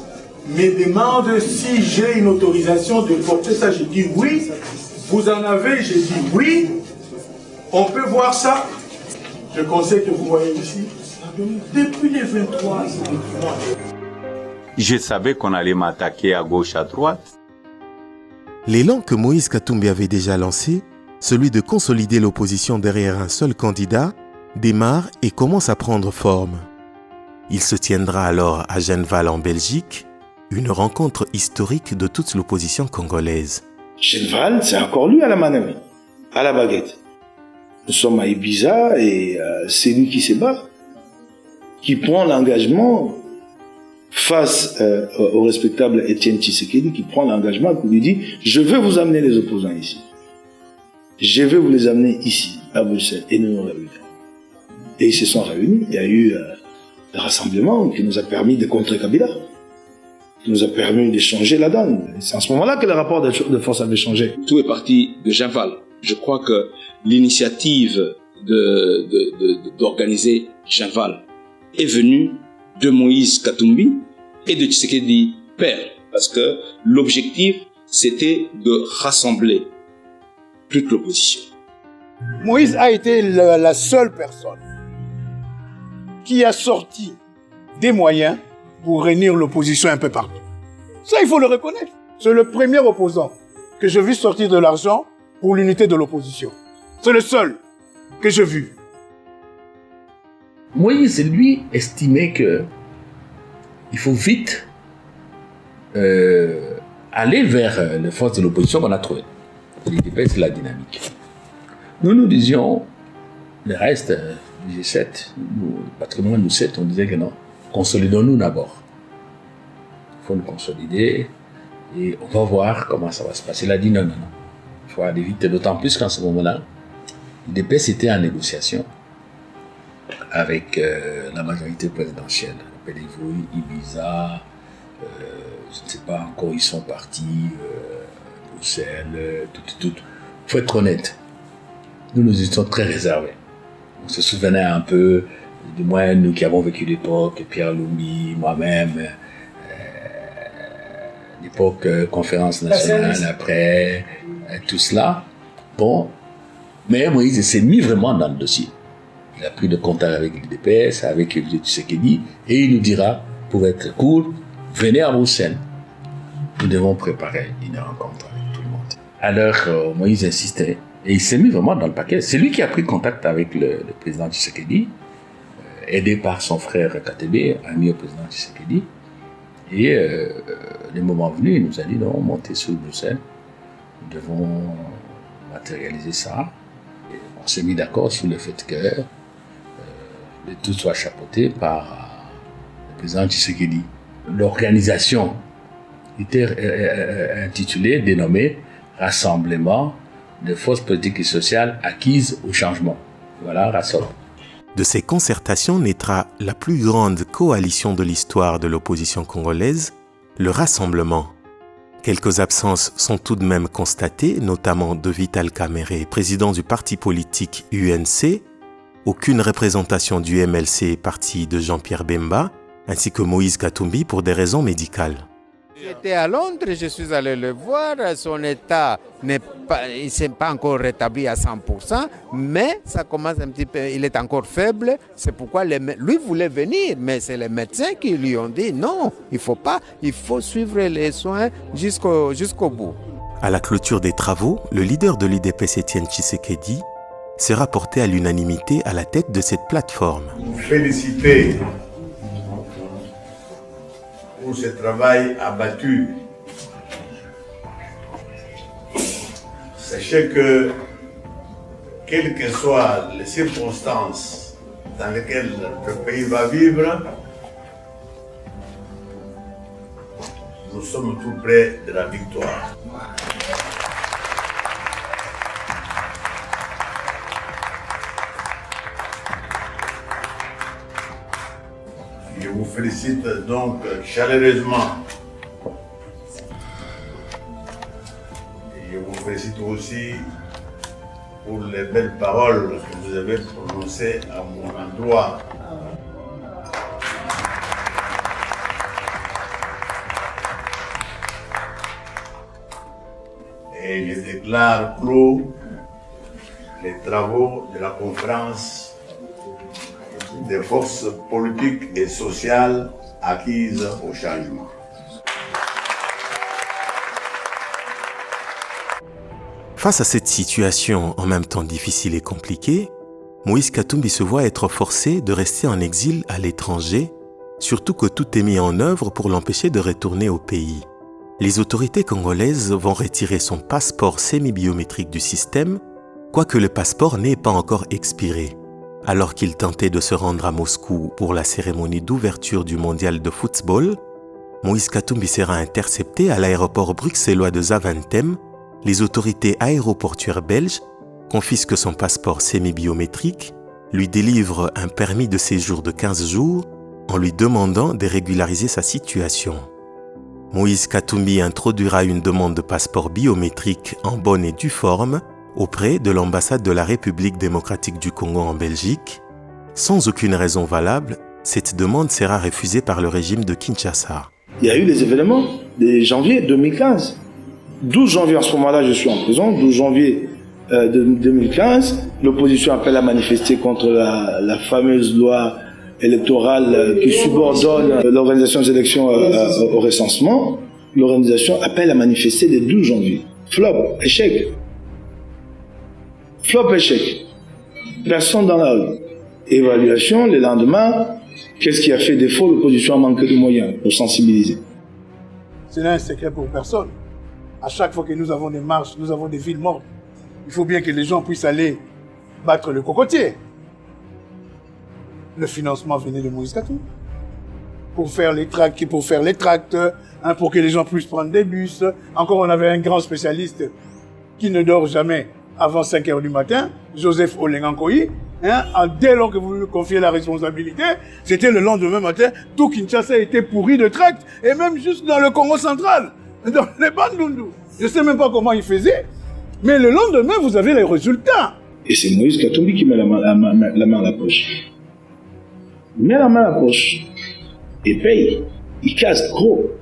me demande si j'ai une autorisation de porter ça. J'ai dit oui. Vous en avez? J'ai dit oui. On peut voir ça. Le conseil que vous voyez ici, depuis les 23, c'est depuis moi. Je savais qu'on allait m'attaquer à gauche, à droite. L'élan que Moïse Katumbi avait déjà lancé, celui de consolider l'opposition derrière un seul candidat, démarre et commence à prendre forme. Il se tiendra alors à Genval en Belgique, une rencontre historique de toute l'opposition congolaise. Genval, c'est encore lui à la manœuvre, à la baguette. Nous sommes à Ibiza et c'est lui qui se bat, qui prend l'engagement face au respectable Étienne Tshisekedi, qui prend l'engagement pour lui dire « Je veux vous amener les opposants ici. Je veux vous les amener ici, à Bruxelles, et nous nous réunir. » Et ils se sont réunis. Il y a eu un rassemblement qui nous a permis de contrer Kabila, qui nous a permis de changer la donne. C'est à ce moment-là que le rapport de force avait changé. Tout est parti de Genval. Je crois que l'initiative d'organiser Genval est venue de Moïse Katumbi et de Tshisekedi père, parce que l'objectif c'était de rassembler toute l'opposition. Moïse a été la seule personne qui a sorti des moyens pour réunir l'opposition un peu partout. Ça, il faut le reconnaître. C'est le premier opposant que je vis sortir de l'argent pour l'unité de l'opposition. C'est le seul que j'ai vu. Moïse, lui, estimait que il faut vite aller vers les forces de l'opposition qu'on a trouvées. L'UDPS, c'est la dynamique. Nous disions, le reste du G7, le patrimoine du 7, on disait que non, consolidons-nous d'abord. Il faut nous consolider et on va voir comment ça va se passer. Il a dit non. Il faut aller vite, d'autant plus qu'en ce moment-là, l'UDPS était en négociation avec la majorité présidentielle. Appelez-vous Ibiza, je ne sais pas encore, ils sont partis, Bruxelles, tout. Il faut être honnête. Nous étions très réservés. On se souvenait un peu, du moins nous qui avons vécu l'époque, Pierre Lumbi, moi-même, l'époque conférence nationale après, tout cela. Bon, mais Moïse s'est mis vraiment dans le dossier. Il a pris de contact avec l'UDPS, avec le Tshisekedi, et il nous dira, pour être cool, venez à Bruxelles. Nous devons préparer une rencontre avec tout le monde. Alors, Moïse insistait, et il s'est mis vraiment dans le paquet. C'est lui qui a pris contact avec le président Tshisekedi, aidé par son frère KTB, ami au président Tshisekedi. Et le moment venu, il nous a dit, non, montez sur Bruxelles, nous devons matérialiser ça. Et on s'est mis d'accord sur le fait que tout soit chapeauté par le président Tshisekedi. L'organisation était intitulée, dénommée Rassemblement de forces politiques et sociales acquises au changement. Voilà, Rassol. De ces concertations naîtra la plus grande coalition de l'histoire de l'opposition congolaise, le Rassemblement. Quelques absences sont tout de même constatées, notamment de Vital Kamerhe, président du parti politique UNC, aucune représentation du MLC, parti de Jean-Pierre Bemba, ainsi que Moïse Katumbi pour des raisons médicales. J'étais à Londres, je suis allé le voir, son état il ne s'est pas encore rétabli à 100%, mais ça commence un petit peu, il est encore faible, c'est pourquoi lui voulait venir, mais c'est les médecins qui lui ont dit non, il faut pas, il faut suivre les soins jusqu'au bout. À la clôture des travaux, le leader de l'UDPS, Étienne Tshisekedi, sera porté à l'unanimité à la tête de cette plateforme. Vous félicitez pour ce travail abattu. Sachez que, quelles que soient les circonstances dans lesquelles le pays va vivre, nous sommes tout près de la victoire. Je vous félicite donc chaleureusement. Et je vous félicite aussi pour les belles paroles que vous avez prononcées à mon endroit. Et je déclare clos les travaux de la conférence des forces politiques et sociales acquises au changement. Face à cette situation en même temps difficile et compliquée, Moïse Katumbi se voit être forcé de rester en exil à l'étranger, surtout que tout est mis en œuvre pour l'empêcher de retourner au pays. Les autorités congolaises vont retirer son passeport semi-biométrique du système, quoique le passeport n'ait pas encore expiré. Alors qu'il tentait de se rendre à Moscou pour la cérémonie d'ouverture du mondial de football, Moïse Katumbi sera intercepté à l'aéroport bruxellois de Zaventem. Les autorités aéroportuaires belges confisquent son passeport semi-biométrique, lui délivrent un permis de séjour de 15 jours en lui demandant de régulariser sa situation. Moïse Katumbi introduira une demande de passeport biométrique en bonne et due forme auprès de l'ambassade de la République démocratique du Congo en Belgique. Sans aucune raison valable, cette demande sera refusée par le régime de Kinshasa. Il y a eu les événements de janvier 2015. 12 janvier, en ce moment-là, je suis en prison. 12 janvier 2015, l'opposition appelle à manifester contre la fameuse loi électorale qui subordonne l'organisation des élections au recensement. L'organisation appelle à manifester le 12 janvier. Flop, échec. Flop, échec. Personne dans la rue. Évaluation, le lendemain, qu'est-ce qui a fait défaut? L'opposition a manqué de moyens pour sensibiliser. Ce n'est un secret pour personne. À chaque fois que nous avons des marches, nous avons des villes mortes, il faut bien que les gens puissent aller battre le cocotier. Le financement venait de Moïse Katumbi. Pour faire les tracts, pour que les gens puissent prendre des bus. Encore, on avait un grand spécialiste qui ne dort jamais avant 5 h du matin, Joseph Olengankoyi. Dès lors que vous lui confiez la responsabilité, c'était le lendemain matin, tout Kinshasa était pourri de tracts, et même juste dans le Congo central, dans les Bandundu. Je ne sais même pas comment il faisait, mais le lendemain, vous avez les résultats. Et c'est Moïse Katumbi qui met la main à la poche. Il met la main à la poche et paye. Il casse gros,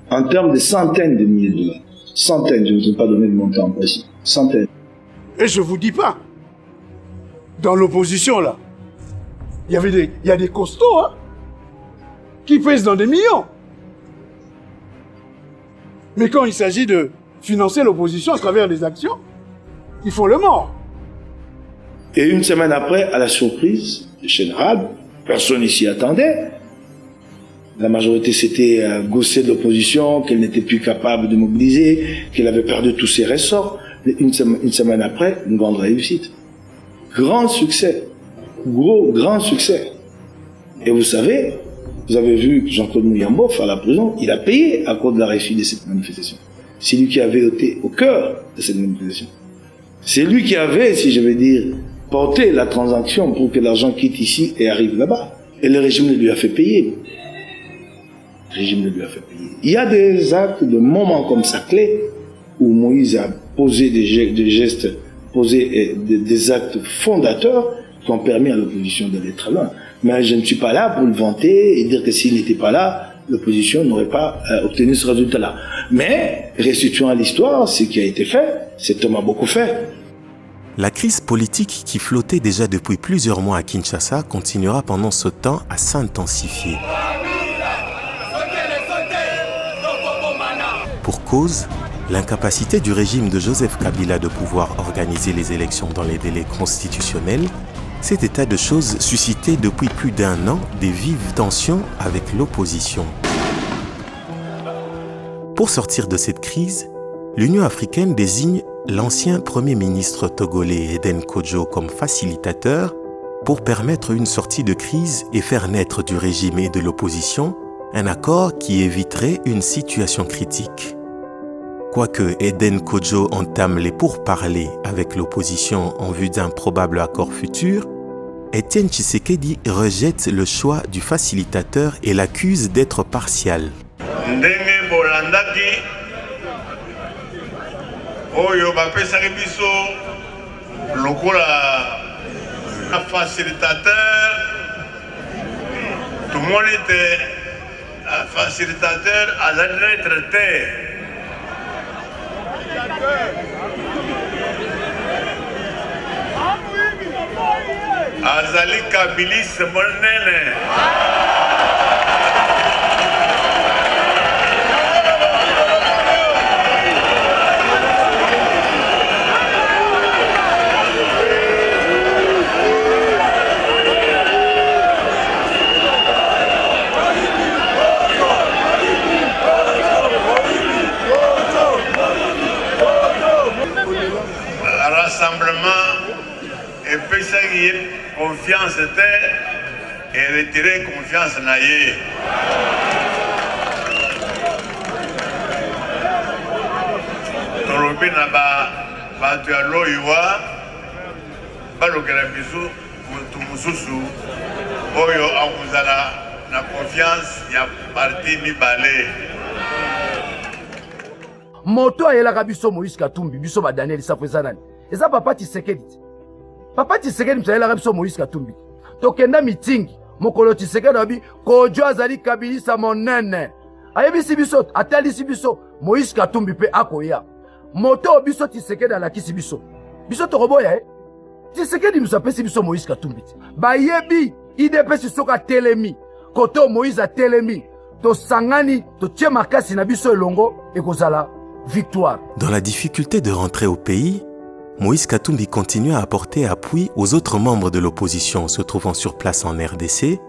en termes de centaines de milliers de dollars. Centaines, je ne vous ai pas donné le montant précis. Centaines. Et je vous dis pas, dans l'opposition là, il y a des costauds qui pèsent dans des millions. Mais quand il s'agit de financer l'opposition à travers des actions, ils font le mort. Et une semaine après, à la surprise générale, personne ici attendait. La majorité s'était gaussée de l'opposition, qu'elle n'était plus capable de mobiliser, qu'elle avait perdu tous ses ressorts. Une semaine après, une grande réussite. Grand succès. Grand succès. Et vous savez, vous avez vu Jean-Claude Mouyambof à la prison, il a payé à cause de la réussite de cette manifestation. C'est lui qui avait été au cœur de cette manifestation. C'est lui qui avait, si je veux dire, porté la transaction pour que l'argent quitte ici et arrive là-bas. Et le régime le lui a fait payer. Le régime le lui a fait payer. Il y a des actes, des moments comme ça clés, où Moïse a posé des gestes, posé des actes fondateurs qui ont permis à l'opposition d'aller très loin. Mais je ne suis pas là pour le vanter et dire que s'il n'était pas là, l'opposition n'aurait pas obtenu ce résultat-là. Mais, restituant à l'histoire ce qui a été fait, cet homme a beaucoup fait. La crise politique qui flottait déjà depuis plusieurs mois à Kinshasa continuera pendant ce temps à s'intensifier. Pour cause, L'incapacité du régime de Joseph Kabila de pouvoir organiser les élections dans les délais constitutionnels, cet état de choses suscitait depuis plus d'1 an des vives tensions avec l'opposition. Pour sortir de cette crise, l'Union africaine désigne l'ancien Premier ministre togolais Eden Kodjo comme facilitateur pour permettre une sortie de crise et faire naître du régime et de l'opposition un accord qui éviterait une situation critique. Quoique Eden Kodjo entame les pourparlers avec l'opposition en vue d'un probable accord futur, Étienne Tshisekedi rejette le choix du facilitateur et l'accuse d'être partial. Ndenge bolandaki oyo bapesaki biso lokola facilitateur, tout le monde était facilitateur à la traité. Azali Kabilis monene. Et puis ça y est, confiance était et retirer confiance naïe. Tolobi na ba tu alo iwa ba lokela bisu tumususu oyo akuzala na confiance ya parti mibale. Moto ayelaka biso Moïse Katumbi biso ba Daniel Safweza nani eza papa Tshisekedi. Papa Tshisekedi mzayelaka biso Moïse Katumbi tokenda meeting mokolo Tshisekedi abi Kodjo azali kabilisa monene ayebisi biso atalisi biso Moïse Katumbi pe akoya moto biso Tshisekedi alakisi biso tokoboya Tshisekedi musapesi biso Moïse Katumbi bayebi idepesi soka telemi koto Moïse a telemi to sangani to tie makasi na biso elongo ekozala victoire. Dans la difficulté de rentrer au pays, Moïse Katumbi continue à apporter appui aux autres membres de l'opposition se trouvant sur place en RDC,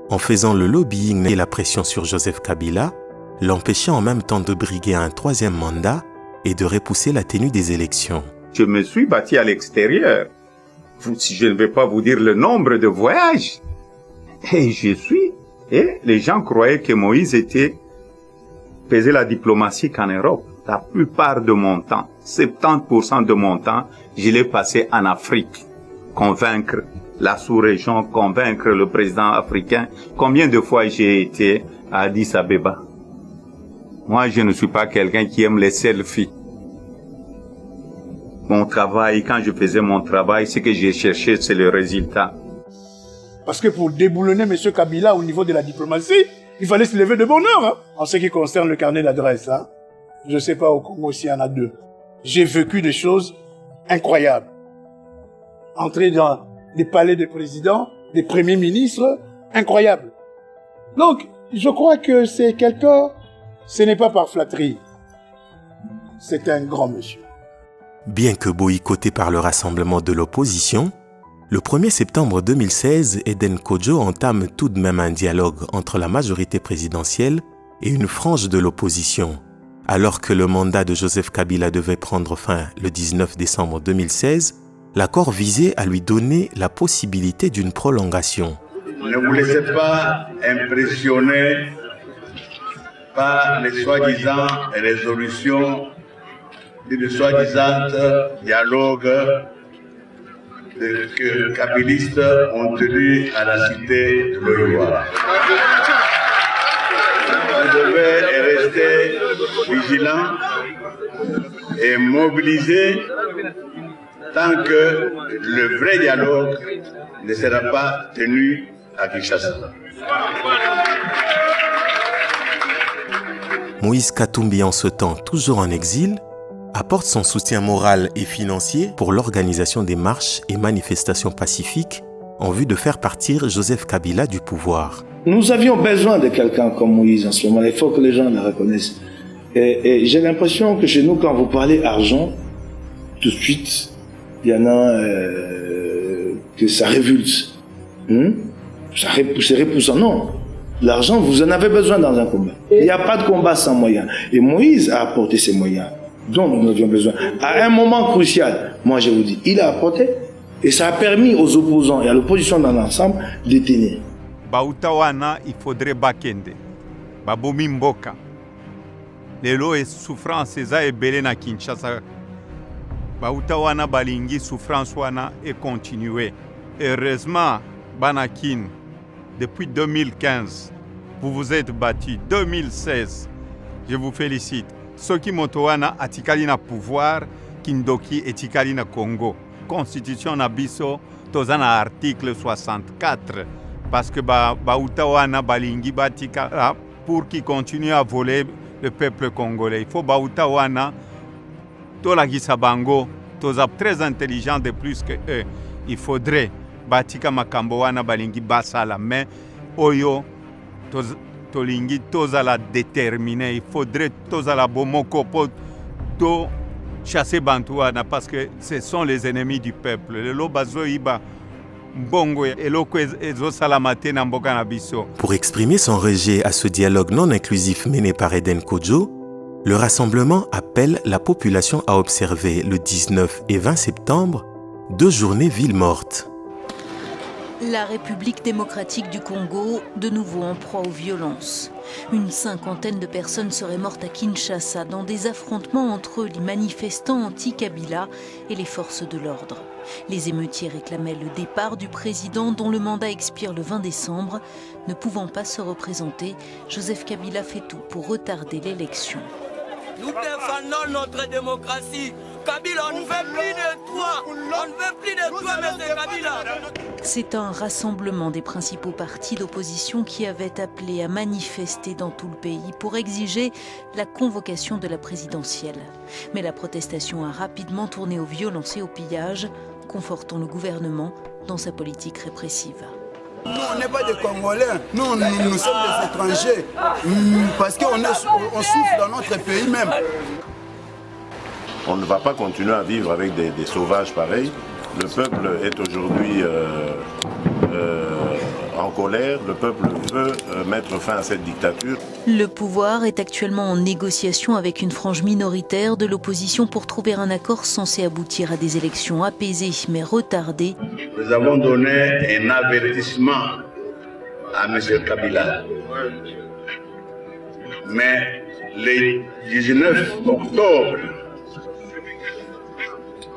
en faisant le lobbying et la pression sur Joseph Kabila, l'empêchant en même temps de briguer un 3e mandat et de repousser la tenue des élections. Je me suis bâti à l'extérieur. Je ne vais pas vous dire le nombre de voyages. Et les gens croyaient que Moïse faisait la diplomatie qu'en Europe. La plupart de mon temps, 70% de mon temps, je l'ai passé en Afrique. Convaincre la sous-région, convaincre le président africain. Combien de fois j'ai été à Addis Abeba? Moi, je ne suis pas quelqu'un qui aime les selfies. Mon travail, quand je faisais mon travail, ce que j'ai cherché, c'est le résultat. Parce que pour déboulonner M. Kabila au niveau de la diplomatie, il fallait se lever de bonne heure, hein, en ce qui concerne le carnet d'adresse. Hein. Je ne sais pas, au Congo s'il y en a 2. J'ai vécu des choses incroyables. Entrer dans des palais de présidents, des premiers ministres, incroyables. Donc, je crois que c'est quelqu'un, ce n'est pas par flatterie. C'est un grand monsieur. Bien que boycotté par le rassemblement de l'opposition, le 1er septembre 2016, Eden Kodjo entame tout de même un dialogue entre la majorité présidentielle et une frange de l'opposition, alors que le mandat de Joseph Kabila devait prendre fin le 19 décembre 2016, l'accord visait à lui donner la possibilité d'une prolongation. Ne vous laissez pas impressionner par les soi-disant résolutions et les soi-disant dialogues que kabilistes ont tenus à la cité de l'Oyoa. Vous devez rester vigilants et mobilisés tant que le vrai dialogue ne sera pas tenu à Kinshasa. Moïse Katumbi, en ce temps toujours en exil, apporte son soutien moral et financier pour l'organisation des marches et manifestations pacifiques en vue de faire partir Joseph Kabila du pouvoir. Nous avions besoin de quelqu'un comme Moïse en ce moment. Il faut que les gens le reconnaissent. Et j'ai l'impression que chez nous, quand vous parlez argent, tout de suite, il y en a que ça révulse. C'est repoussant. Non. L'argent, vous en avez besoin dans un combat. Il n'y a pas de combat sans moyens. Et Moïse a apporté ces moyens dont nous avions besoin. À un moment crucial, moi je vous dis, il a apporté et ça a permis aux opposants et à l'opposition dans l'ensemble de tenir. Bautawana, il faudrait bakende. Babomi mboka. Lelo et souffrance eza ebele na Kinshasa. Bautawana balingi souffrance wana et continuer. Heureusement, Banakin, depuis 2015, vous vous êtes battu. 2016, je vous félicite. Soki Motowana atikali na pouvoir, Kindoki etikali na Congo. Constitution na biso, toza na article 64. Parce que Bautawana balingi batika pour qu'ils continuent à voler le peuple congolais. Il faut Bautawana, tolagisa bango, toza très intelligent de plus que eux. Il faudrait batika makambo wana balingi basala, mais oyo tolingi tozala déterminé. Il faudrait tozala bomoko po to chasser bantu wana parce que ce sont les ennemis du peuple. Lelo bazoyiba mbongo eloko ezosala mate na mboka na biso. Pour exprimer son rejet à ce dialogue non inclusif mené par Eden Kodjo, le rassemblement appelle la population à observer le 19 et 20 septembre 2 journées villes mortes. La République démocratique du Congo, de nouveau en proie aux violences. Une cinquantaine de personnes seraient mortes à Kinshasa dans des affrontements entre les manifestants anti-Kabila et les forces de l'ordre. Les émeutiers réclamaient le départ du président dont le mandat expire le 20 décembre. Ne pouvant pas se représenter, Joseph Kabila fait tout pour retarder l'élection. Nous défendons notre démocratie. Kabila, on ne veut plus de toi. On ne veut plus de toi, M. Kabila. C'est un rassemblement des principaux partis d'opposition qui avaient appelé à manifester dans tout le pays pour exiger la convocation de la présidentielle. Mais la protestation a rapidement tourné aux violences et au pillage, confortant le gouvernement dans sa politique répressive. Nous, on n'est pas des Congolais, nous sommes des étrangers, parce qu'on souffre dans notre pays même. On ne va pas continuer à vivre avec des sauvages pareils. Le peuple est aujourd'hui en colère, le peuple veut mettre fin à cette dictature. Le pouvoir est actuellement en négociation avec une frange minoritaire de l'opposition pour trouver un accord censé aboutir à des élections apaisées mais retardées. Nous avons donné un avertissement à M. Kabila. Mais le 19 octobre,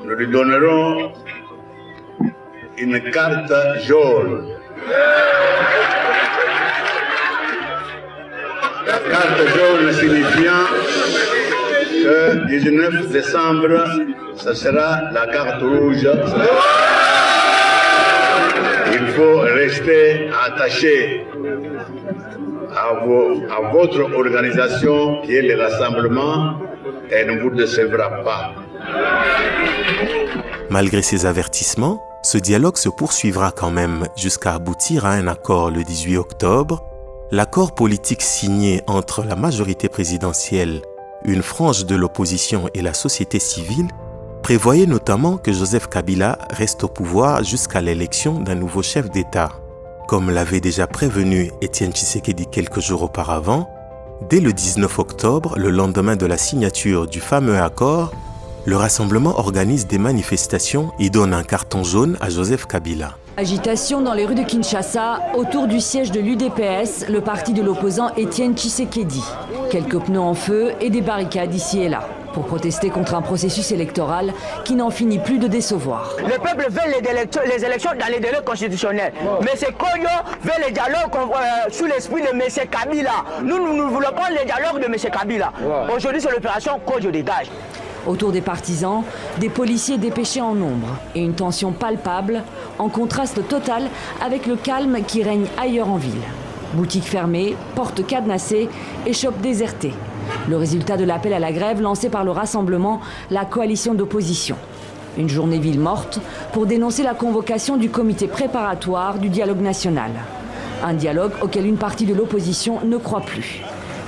nous lui donnerons une carte jaune. La carte jaune signifiant que 19 décembre, ce sera la carte rouge. Il faut rester attaché à votre organisation qui est le rassemblement et ne vous décevra pas. Malgré ces avertissements, ce dialogue se poursuivra quand même jusqu'à aboutir à un accord le 18 octobre. L'accord politique signé entre la majorité présidentielle, une frange de l'opposition et la société civile prévoyait notamment que Joseph Kabila reste au pouvoir jusqu'à l'élection d'un nouveau chef d'État. Comme l'avait déjà prévenu Étienne Tshisekedi quelques jours auparavant, dès le 19 octobre, le lendemain de la signature du fameux accord, le rassemblement organise des manifestations et donne un carton jaune à Joseph Kabila. Agitation dans les rues de Kinshasa, autour du siège de l'UDPS, le parti de l'opposant Étienne Tshisekedi. Quelques pneus en feu et des barricades ici et là, pour protester contre un processus électoral qui n'en finit plus de décevoir. Le peuple veut les élections dans les délais constitutionnels. M. Koyo veut les dialogues sous l'esprit de M. Kabila. Nous ne voulons pas les dialogues de M. Kabila. Aujourd'hui, c'est l'opération Koyo dégage. Autour des partisans, des policiers dépêchés en nombre et une tension palpable, en contraste total avec le calme qui règne ailleurs en ville. Boutiques fermées, portes cadenassées et shops désertés. Le résultat de l'appel à la grève lancé par le rassemblement, la coalition d'opposition. Une journée ville morte pour dénoncer la convocation du comité préparatoire du dialogue national. Un dialogue auquel une partie de l'opposition ne croit plus.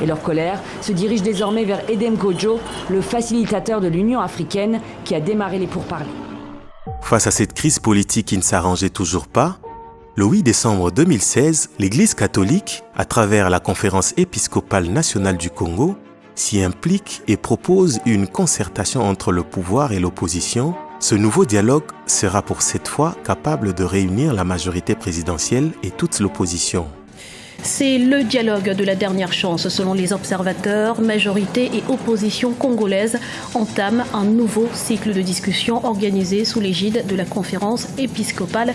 Et leur colère se dirige désormais vers Edem Kojo, le facilitateur de l'Union africaine qui a démarré les pourparlers. Face à cette crise politique qui ne s'arrangeait toujours pas, le 8 décembre 2016, l'Église catholique, à travers la Conférence épiscopale nationale du Congo, s'y implique et propose une concertation entre le pouvoir et l'opposition. Ce nouveau dialogue sera pour cette fois capable de réunir la majorité présidentielle et toute l'opposition. C'est le dialogue de la dernière chance. Selon les observateurs, majorité et opposition congolaise entament un nouveau cycle de discussion organisé sous l'égide de la conférence épiscopale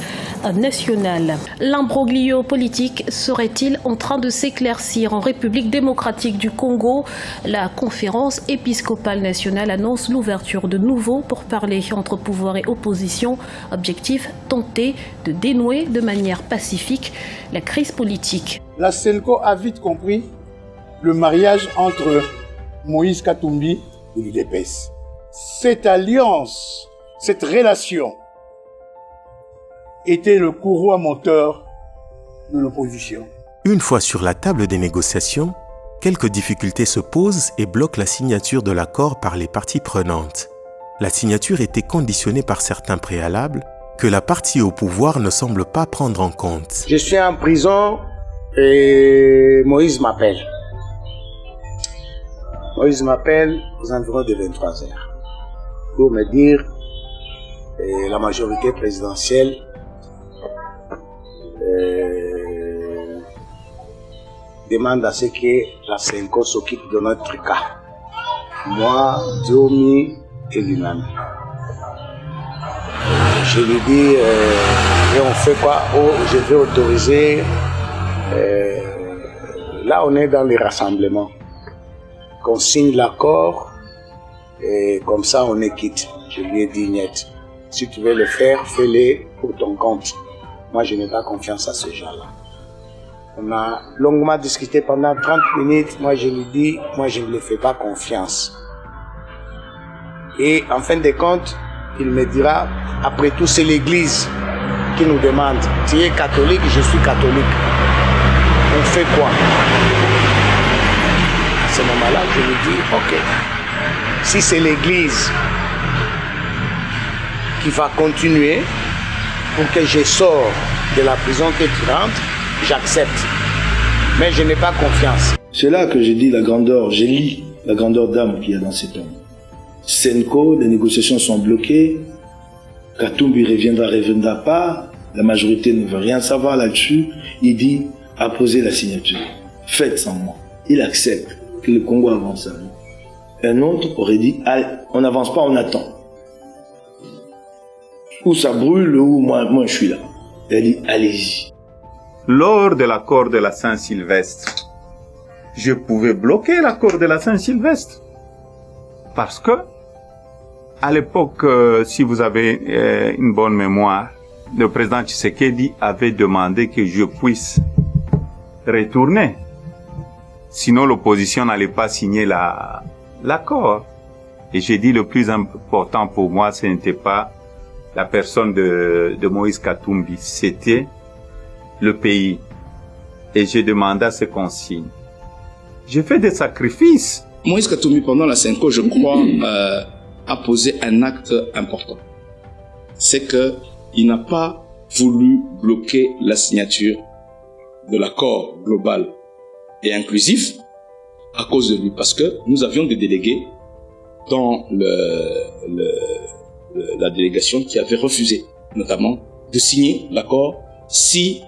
nationale. L'imbroglio politique serait-il en train de s'éclaircir en République démocratique du Congo? La conférence épiscopale nationale annonce l'ouverture de nouveaux pourparlers entre pouvoir et opposition. Objectif, tenter de dénouer de manière pacifique la crise politique. La Senko a vite compris le mariage entre Moïse Katumbi et l'UDPS. Cette alliance, cette relation était le courroie moteur de l'opposition. Une fois sur la table des négociations, quelques difficultés se posent et bloquent la signature de l'accord par les parties prenantes. La signature était conditionnée par certains préalables que la partie au pouvoir ne semble pas prendre en compte. Je suis en prison et Moïse m'appelle. Moïse m'appelle aux environs de 23h pour me dire que la majorité présidentielle demande à ce que la Senko s'occupe de notre cas. Moi, Diomi et lui-même. Je lui dis, et on fait quoi? Oh, je vais autoriser. Là, on est dans les rassemblements. Qu'on signe l'accord et comme ça, on est quitte. Je lui ai dit, net. Si tu veux le faire, fais-le pour ton compte. Moi, je n'ai pas confiance à ce genre-là. On a longuement discuté pendant 30 minutes. Moi, je lui dis, moi, je ne lui fais pas confiance. Et en fin de compte, il me dira, après tout, c'est l'Église qui nous demande. Tu es catholique, je suis catholique. On fait quoi? À ce moment-là, je lui dis, ok, si c'est l'Église qui va continuer pour que je sorte de la prison que tu rentres, j'accepte. Mais je n'ai pas confiance. C'est là que j'ai dit la grandeur, j'ai lu la grandeur d'âme qu'il y a dans cet homme. Senko, les négociations sont bloquées. Katumbi reviendra pas. La majorité ne veut rien savoir là-dessus. Il dit, apposez la signature. Faites sans moi. Il accepte que le Congo avance. Un autre aurait dit, on n'avance pas, on attend. Ou ça brûle, ou moi je suis là. Il a dit, allez-y. Lors de l'accord de la Saint-Sylvestre, je pouvais bloquer l'accord de la Saint-Sylvestre. Parce que, à l'époque, si vous avez une bonne mémoire, le président Tshisekedi avait demandé que je puisse retourner. Sinon, l'opposition n'allait pas signer l'accord. Et j'ai dit le plus important pour moi, ce n'était pas la personne de Moïse Katumbi, c'était le pays. Et j'ai demandé à ce qu'on signe. J'ai fait des sacrifices. Moïse Katumbi, pendant la Senko, je crois, a posé un acte important. C'est qu'il n'a pas voulu bloquer la signature de l'accord global et inclusif à cause de lui. Parce que nous avions des délégués dans la délégation qui avaient refusé, notamment, de signer l'accord si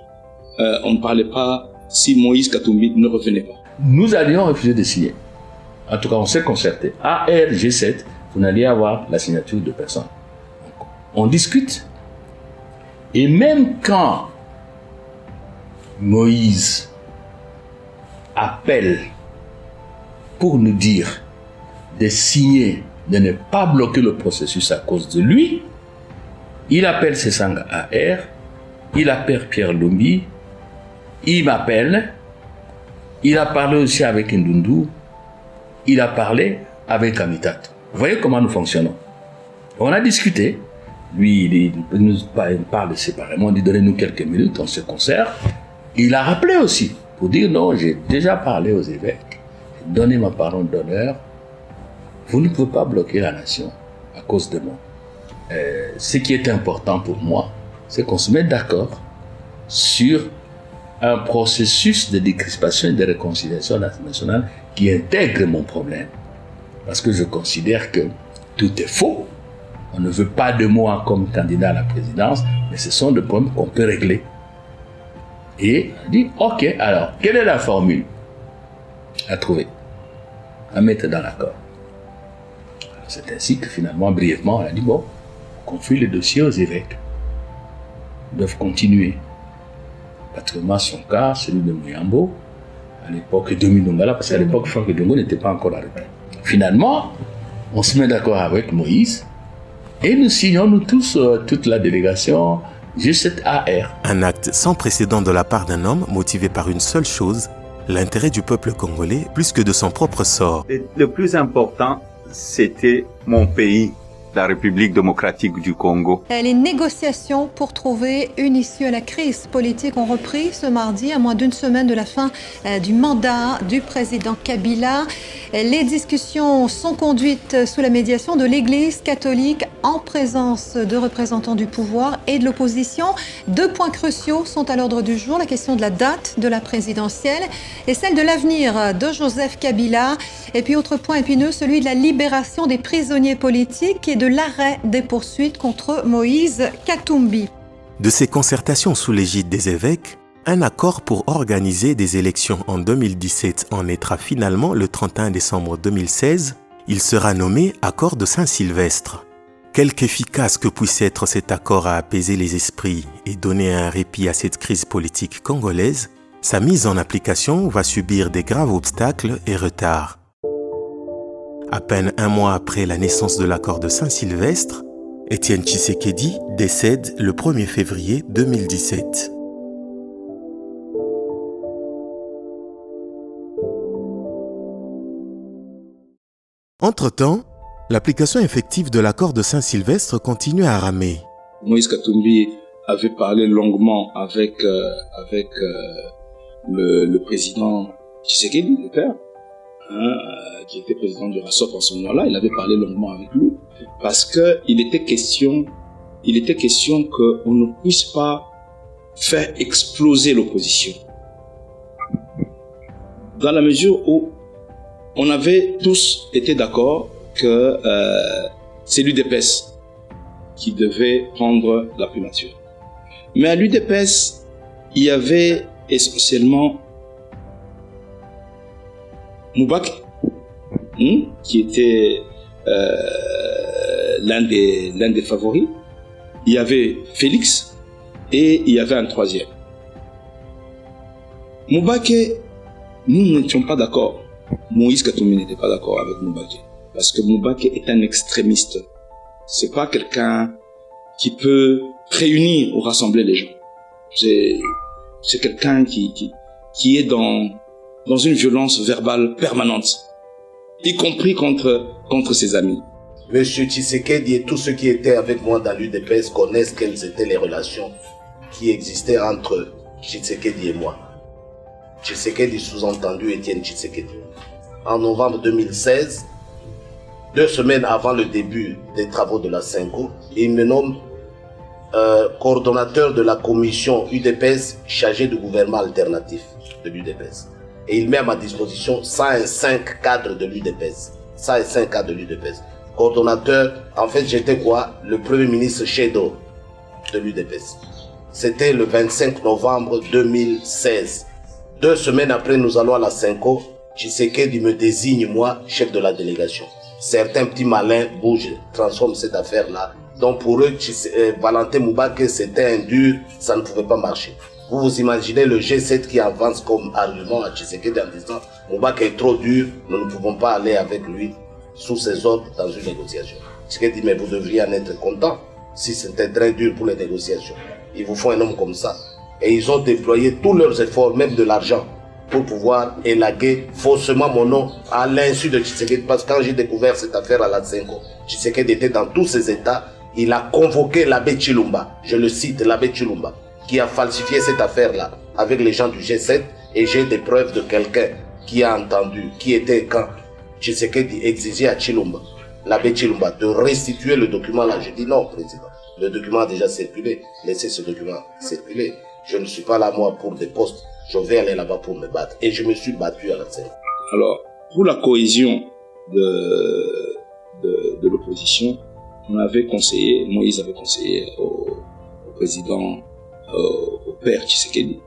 on ne parlait pas, si Moïse Katumbi ne revenait pas. Nous allions refuser de signer. En tout cas, on s'est concerté. AR, G7, vous n'allez avoir la signature de personne. Donc, on discute. Et même quand Moïse appelle pour nous dire de signer, de ne pas bloquer le processus à cause de lui, il appelle Sesanga AR, il appelle Pierre Lumbi, il m'appelle, il a parlé aussi avec Ndundu, il a parlé avec Amitat. Vous voyez comment nous fonctionnons. On a discuté. Lui, il nous parle séparément, il dit donnez-nous quelques minutes, on se concerte. Il a rappelé aussi, pour dire non, j'ai déjà parlé aux évêques, donnez ma parole d'honneur, vous ne pouvez pas bloquer la nation à cause de moi. Ce qui est important pour moi, c'est qu'on se mette d'accord sur un processus de décrispation et de réconciliation nationale qui intègre mon problème. Parce que je considère que tout est faux. On ne veut pas de moi comme candidat à la présidence, mais ce sont des problèmes qu'on peut régler. Et on dit, ok, alors, quelle est la formule à trouver, à mettre dans l'accord? C'est ainsi que finalement, brièvement, on a dit, bon, on confie le dossier aux évêques. Ils doivent continuer. Particulièrement son cas, celui de Muyambo, à l'époque de Minongala, parce qu'à l'époque, Franck Dongo n'était pas encore arrêté. Finalement, on se met d'accord avec Moïse et nous signons, nous tous, toute la délégation, G7AR. Un acte sans précédent de la part d'un homme motivé par une seule chose, l'intérêt du peuple congolais plus que de son propre sort. Le plus important, c'était mon pays, la République démocratique du Congo. Les négociations pour trouver une issue à la crise politique ont repris ce mardi, à moins d'une semaine de la fin du mandat du président Kabila. Les discussions sont conduites sous la médiation de l'Église catholique en présence de représentants du pouvoir et de l'opposition. 2 points cruciaux sont à l'ordre du jour, la question de la date de la présidentielle et celle de l'avenir de Joseph Kabila. Et puis autre point épineux, celui de la libération des prisonniers politiques et de l'arrêt des poursuites contre Moïse Katumbi. De ces concertations sous l'égide des évêques, un accord pour organiser des élections en 2017 en naîtra finalement le 31 décembre 2016. Il sera nommé Accord de Saint-Sylvestre. Quelque efficace que puisse être cet accord à apaiser les esprits et donner un répit à cette crise politique congolaise, sa mise en application va subir des graves obstacles et retards. À peine un mois après la naissance de l'accord de Saint-Sylvestre, Étienne Tshisekedi décède le 1er février 2017. Entre-temps, l'application effective de l'accord de Saint-Sylvestre continue à ramer. Moïse Katumbi avait parlé longuement avec le président Tshisekedi, le père, qui était président du RASOP en ce moment-là. Il avait parlé longuement avec lui parce que il était question qu'on ne puisse pas faire exploser l'opposition. Dans la mesure où on avait tous été d'accord que c'est l'UDPS qui devait prendre la primature. Mais à l'UDPS, il y avait essentiellement Moubak, qui était l'un des favoris. Il y avait Félix et il y avait un troisième. Moubak, nous n'étions pas d'accord. Moïse Katumbi n'était pas d'accord avec Moubak. Parce que Moubak est un extrémiste. C'est pas quelqu'un qui peut réunir ou rassembler les gens. C'est quelqu'un qui est dans une violence verbale permanente, y compris contre ses amis. Monsieur Tshisekedi et tous ceux qui étaient avec moi dans l'UDPS connaissent quelles étaient les relations qui existaient entre Tshisekedi et moi. Tshisekedi sous-entendu Étienne Tshisekedi. En novembre 2016, 2 semaines avant le début des travaux de la Cinco, il me nomme coordonnateur de la commission UDPS chargée du gouvernement alternatif de l'UDPS. Et il met à ma disposition 105 cadres de l'UDPS. 105 cadres de l'UDPS. Coordonnateur, en fait j'étais quoi? Le premier ministre Shedo de l'UDPS. C'était le 25 novembre 2016. 2 semaines après, nous allons à la Cinco. Tshisekedi me désigne, moi, chef de la délégation. Certains petits malins bougent, transforment cette affaire-là. Donc pour eux, Valentin Moubak, c'était un dur, ça ne pouvait pas marcher. Vous vous imaginez le G7 qui avance comme argument à Tshisekedi en disant Moubak est trop dur, nous ne pouvons pas aller avec lui sous ses ordres dans une négociation. Tshisekedi dit mais vous devriez en être content si c'était très dur pour les négociations. Il vous faut un homme comme ça. Et ils ont déployé tous leurs efforts, même de l'argent, pour pouvoir élaguer faussement mon nom à l'insu de Tshisekedi. Parce que quand j'ai découvert cette affaire à la Cinco, Tshisekedi était dans tous ses états. Il a convoqué l'abbé Chilumba, je le cite, l'abbé Chilumba, qui a falsifié cette affaire-là avec les gens du G7. Et j'ai des preuves de quelqu'un qui a entendu, qui était quand Tshisekedi exigeait à Chilomba, l'abbé Chilomba, de restituer le document là. Je dis non, président. Le document a déjà circulé. Laissez ce document circuler. Je ne suis pas là, moi, pour des postes. Je vais aller là-bas pour me battre. Et je me suis battu à la scène. Alors, pour la cohésion de l'opposition, Moïse avait conseillé au président, au père Tshisekedi,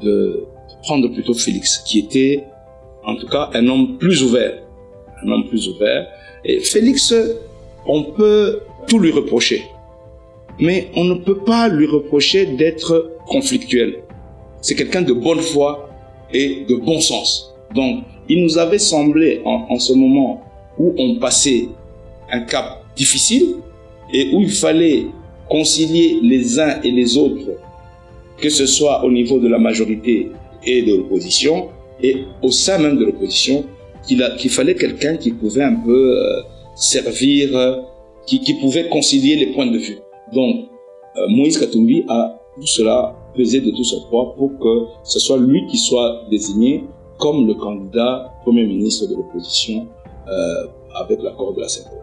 de prendre plutôt Félix, qui était, en tout cas, un homme plus ouvert. Et Félix, on peut tout lui reprocher. Mais on ne peut pas lui reprocher d'être conflictuel. C'est quelqu'un de bonne foi et de bon sens. Donc, il nous avait semblé, en ce moment où on passait un cap difficile et où il fallait concilier les uns et les autres, que ce soit au niveau de la majorité et de l'opposition, et au sein même de l'opposition, qu'il fallait quelqu'un qui pouvait un peu servir, qui pouvait concilier les points de vue. Donc, Moïse Katumbi a tout cela pesé de tout son poids pour que ce soit lui qui soit désigné comme le candidat Premier ministre de l'opposition avec l'accord de la CENCO.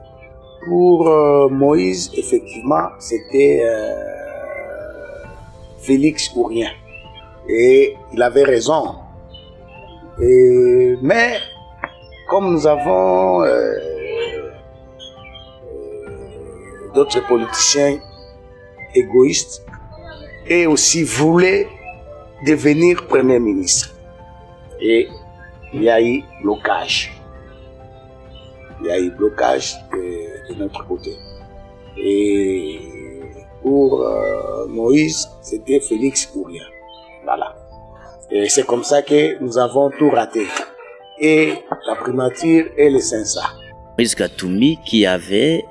Pour Moïse, effectivement, c'était Félix ou rien. Et il avait raison. Mais, comme nous avons d'autres politiciens égoïstes et aussi voulaient devenir Premier ministre. Et il y a eu blocage. Il y a eu blocage de notre côté. Et pour Moïse, c'était Félix ou rien. Voilà. Et c'est comme ça que nous avons tout raté. Et la primature et les CENSA. Moïse Katumbi, qui avait,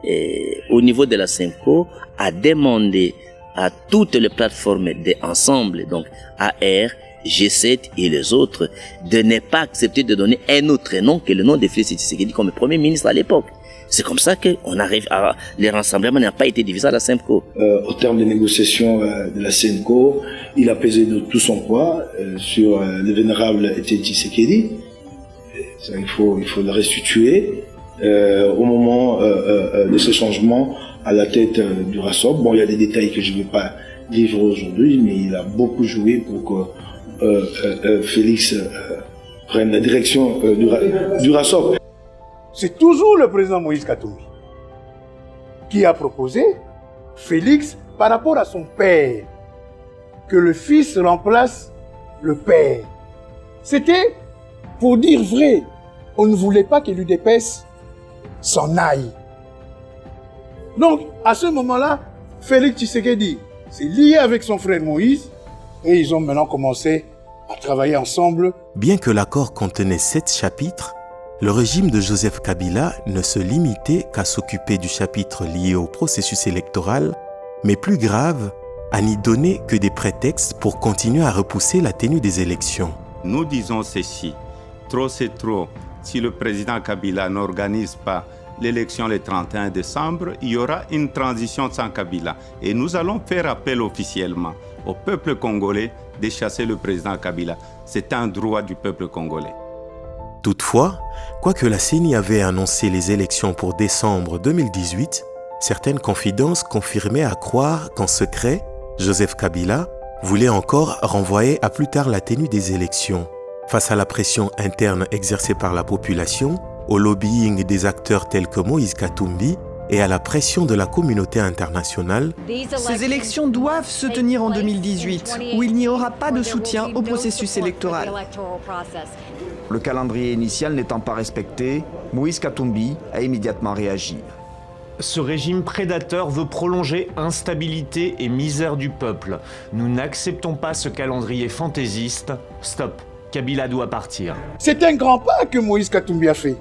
au niveau de la CENCO, a demandé à toutes les plateformes d'ensemble, donc AR, G7 et les autres, de ne pas accepter de donner un autre nom que le nom de Félix Tshisekedi comme Premier ministre à l'époque. C'est comme ça qu'on arrive à... Les rassemblements n'ont pas été divisés à la CENCO. Au terme des négociations de la CENCO, il a pesé de tout son poids sur le vénérable Étienne Tshisekedi. Ça, il faut le restituer. Au moment de ce changement à la tête du RASOP. Bon, il y a des détails que je ne vais pas livrer aujourd'hui, mais il a beaucoup joué pour que Félix prenne la direction du RASOP. C'est toujours le président Moïse Katumbi qui a proposé Félix par rapport à son père, que le fils remplace le père. C'était, pour dire vrai, on ne voulait pas que l'UDPS s'en aille. Donc, à ce moment-là, Félix Tshisekedi s'est lié avec son frère Moïse et ils ont maintenant commencé à travailler ensemble. Bien que l'accord contenait 7 chapitres, le régime de Joseph Kabila ne se limitait qu'à s'occuper du chapitre lié au processus électoral, mais plus grave, à n'y donner que des prétextes pour continuer à repousser la tenue des élections. Nous disons ceci, trop c'est trop. Si le président Kabila n'organise pas l'élection le 31 décembre, il y aura une transition sans Kabila. Et nous allons faire appel officiellement au peuple congolais de chasser le président Kabila. C'est un droit du peuple congolais. Toutefois, quoique la CENI avait annoncé les élections pour décembre 2018, certaines confidences confirmaient à croire qu'en secret, Joseph Kabila voulait encore renvoyer à plus tard la tenue des élections. Face à la pression interne exercée par la population, au lobbying des acteurs tels que Moïse Katumbi et à la pression de la communauté internationale, ces élections doivent se tenir en 2018, où il n'y aura pas de soutien au processus électoral. Le calendrier initial n'étant pas respecté, Moïse Katumbi a immédiatement réagi. Ce régime prédateur veut prolonger instabilité et misère du peuple. Nous n'acceptons pas ce calendrier fantaisiste. Stop, Kabila doit partir. C'est un grand pas que Moïse Katumbi a fait.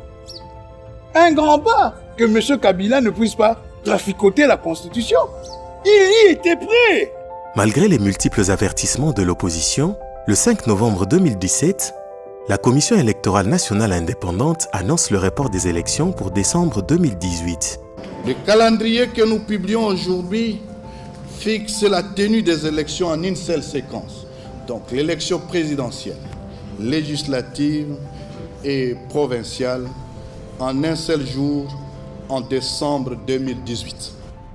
Un grand pas que M. Kabila ne puisse pas traficoter la Constitution. Il y était prêt. Malgré les multiples avertissements de l'opposition, le 5 novembre 2017, la Commission électorale nationale indépendante annonce le report des élections pour décembre 2018. Le calendrier que nous publions aujourd'hui fixe la tenue des élections en une seule séquence. Donc l'élection présidentielle, législative et provinciales en un seul jour en décembre 2018.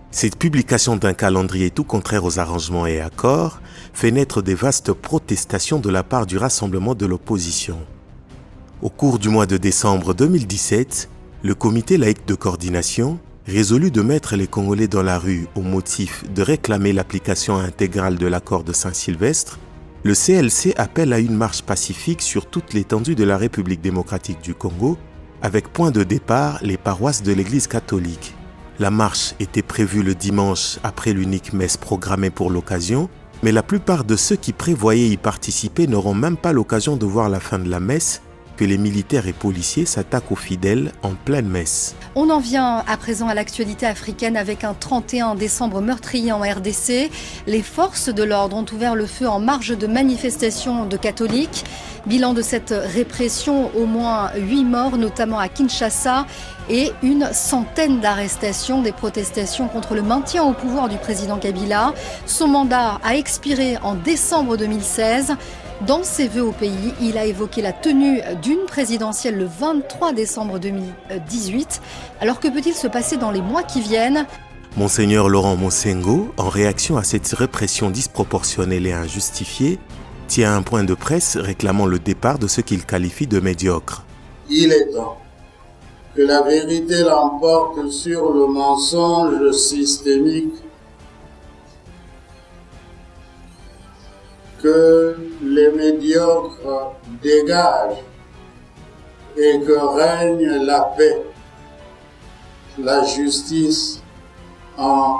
Cette publication d'un calendrier tout contraire aux arrangements et accords fait naître des vastes protestations de la part du rassemblement de l'opposition. Au cours du mois de décembre 2017, le comité laïque de coordination résolut de mettre les Congolais dans la rue au motif de réclamer l'application intégrale de l'accord de Saint-Sylvestre. Le CLC appelle à une marche pacifique sur toute l'étendue de la République démocratique du Congo, avec point de départ les paroisses de l'Église catholique. La marche était prévue le dimanche après l'unique messe programmée pour l'occasion, mais la plupart de ceux qui prévoyaient y participer n'auront même pas l'occasion de voir la fin de la messe, que les militaires et policiers s'attaquent aux fidèles en pleine messe. On en vient à présent à l'actualité africaine avec un 31 décembre meurtrier en RDC. Les forces de l'ordre ont ouvert le feu en marge de manifestations de catholiques. Bilan de cette répression, au moins 8 morts, notamment à Kinshasa, et une centaine d'arrestations, des protestations contre le maintien au pouvoir du président Kabila. Son mandat a expiré en décembre 2016. Dans ses vœux au pays, il a évoqué la tenue d'une présidentielle le 23 décembre 2018. Alors que peut-il se passer dans les mois qui viennent ? Monseigneur Laurent Monsengo, en réaction à cette répression disproportionnelle et injustifiée, tient un point de presse réclamant le départ de ce qu'il qualifie de médiocre. Il est temps que la vérité l'emporte sur le mensonge systémique, que les médiocres dégagent et que règne la paix, la justice en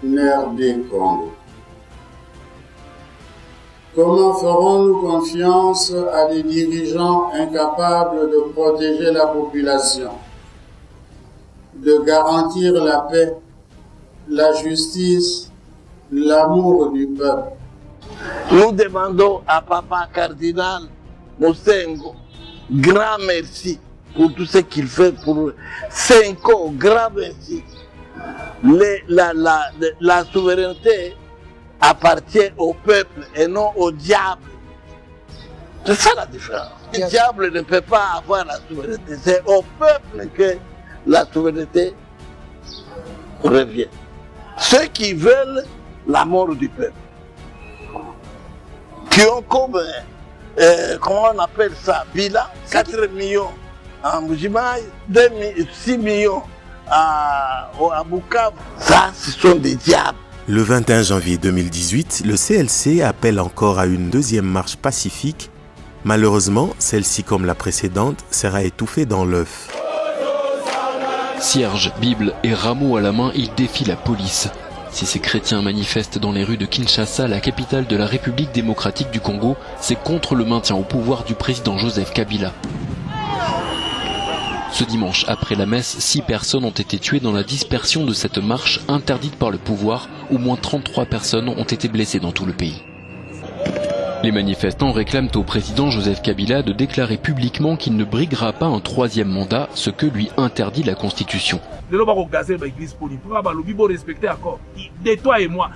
RD Congo. Comment ferons-nous confiance à des dirigeants incapables de protéger la population, de garantir la paix, la justice, l'amour du peuple? Nous demandons à Papa Cardinal Monsengo grand merci pour tout ce qu'il fait pour 5 ans, grand merci. La souveraineté appartient au peuple et non au diable. C'est ça la différence. Le diable ne peut pas avoir la souveraineté. C'est au peuple que la souveraineté revient. Ceux qui veulent la mort du peuple, qui ont comme, comment on appelle ça, bilan, 4 millions en Mbujimaï, 6 millions à Bukavu. Ça, ce sont des diables. Le 21 janvier 2018, le CLC appelle encore à une deuxième marche pacifique. Malheureusement, celle-ci, comme la précédente, sera étouffée dans l'œuf. Cierge, Bible et rameaux à la main, ils défient la police. Si ces chrétiens manifestent dans les rues de Kinshasa, la capitale de la République démocratique du Congo, c'est contre le maintien au pouvoir du président Joseph Kabila. Ce dimanche, après la messe, 6 personnes ont été tuées dans la dispersion de cette marche interdite par le pouvoir. Au moins 33 personnes ont été blessées dans tout le pays. Les manifestants réclament au président Joseph Kabila de déclarer publiquement qu'il ne briguera pas un 3e mandat, ce que lui interdit la Constitution. De toi et moi,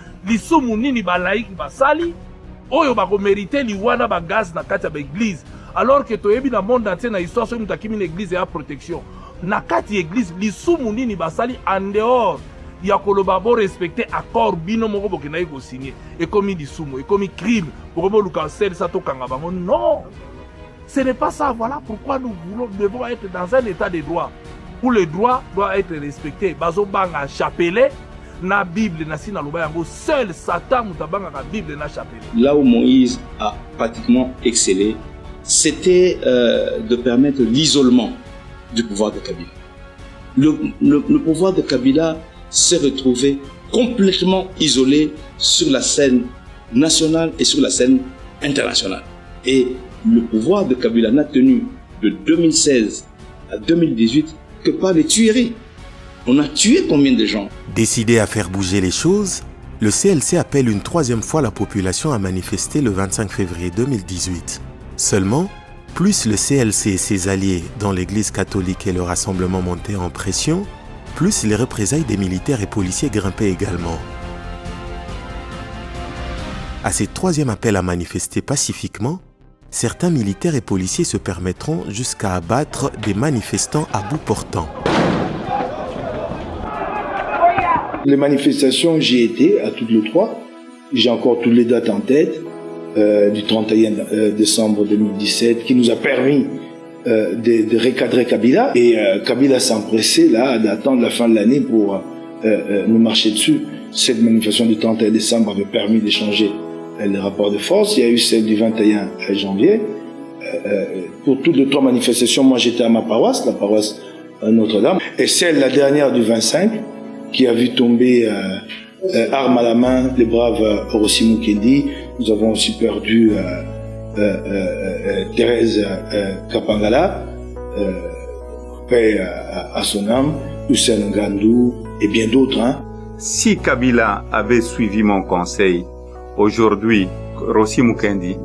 alors que tu es dans le monde entier, dans l'histoire, tu as une église et une protection. Dans cette église, les soumounis basali en dehors, il y a que respecter l'accord binomo que vous signé. Et comme il dit soumou, et comme il crime, pour que vous cancel ça tout kangabamo. Non, ce n'est pas ça. Voilà pourquoi nous devons être dans un état de droit où le droit doit être respecté. Bazo banga chapelet. Na Bible na sina lobayango seul Satan mutabanga na Bible na chapelet. Là où Moïse a pratiquement excellé, c'était de permettre l'isolement du pouvoir de Kabila. Le pouvoir de Kabila s'est retrouvé complètement isolé sur la scène nationale et sur la scène internationale. Et le pouvoir de Kabila n'a tenu de 2016 à 2018 que par les tueries. On a tué combien de gens? Décidé à faire bouger les choses, le CLC appelle une 3e fois la population à manifester le 25 février 2018. Seulement, plus le CLC et ses alliés dans l'église catholique et le rassemblement montaient en pression, plus les représailles des militaires et policiers grimpaient également. À ce 3e appel à manifester pacifiquement, certains militaires et policiers se permettront jusqu'à abattre des manifestants à bout portant. Les manifestations, j'y étais à toutes les trois. J'ai encore toutes les dates en tête du 31 décembre 2017 qui nous a permis de recadrer Kabila. Et Kabila s'empressait là d'attendre la fin de l'année pour nous marcher dessus. Cette manifestation du 31 décembre avait permis d'échanger les rapports de force. Il y a eu celle du 21 janvier. Pour toutes les trois manifestations, moi j'étais à ma paroisse, la paroisse Notre-Dame. Et celle, la dernière du 25, qui a vu tomber armes à la main les braves Rossi Mukendi. Nous avons aussi perdu Thérèse Kapangala, paix à son âme, Hussein Gandou et bien d'autres. Si Kabila avait suivi mon conseil, aujourd'hui, Rossi Mukendi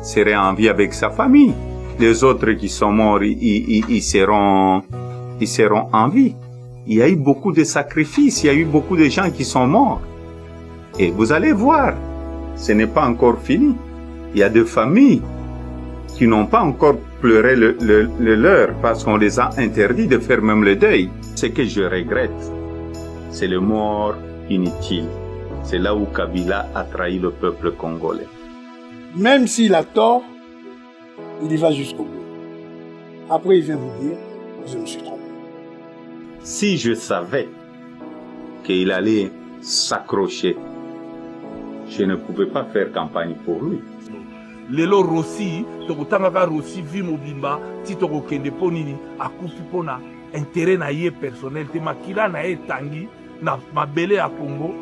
serait en vie avec sa famille. Les autres qui sont morts, ils seront en vie. Il y a eu beaucoup de sacrifices, il y a eu beaucoup de gens qui sont morts. Et vous allez voir, ce n'est pas encore fini. Il y a des familles qui n'ont pas encore pleuré le leur parce qu'on les a interdits de faire même le deuil. Ce que je regrette, c'est le mort inutile. C'est là où Kabila a trahi le peuple congolais. Même s'il a tort, il y va jusqu'au bout. Après, il vient vous dire, je me suis trompé. Si je savais qu'il allait s'accrocher, je ne pouvais pas faire campagne pour lui. Lelo Rossi, tokotangaka Rossi vi mobimba, ti tokokende po nini akufi po na intérêt na ye personnel te makila na ye tangi na mabele ya Congo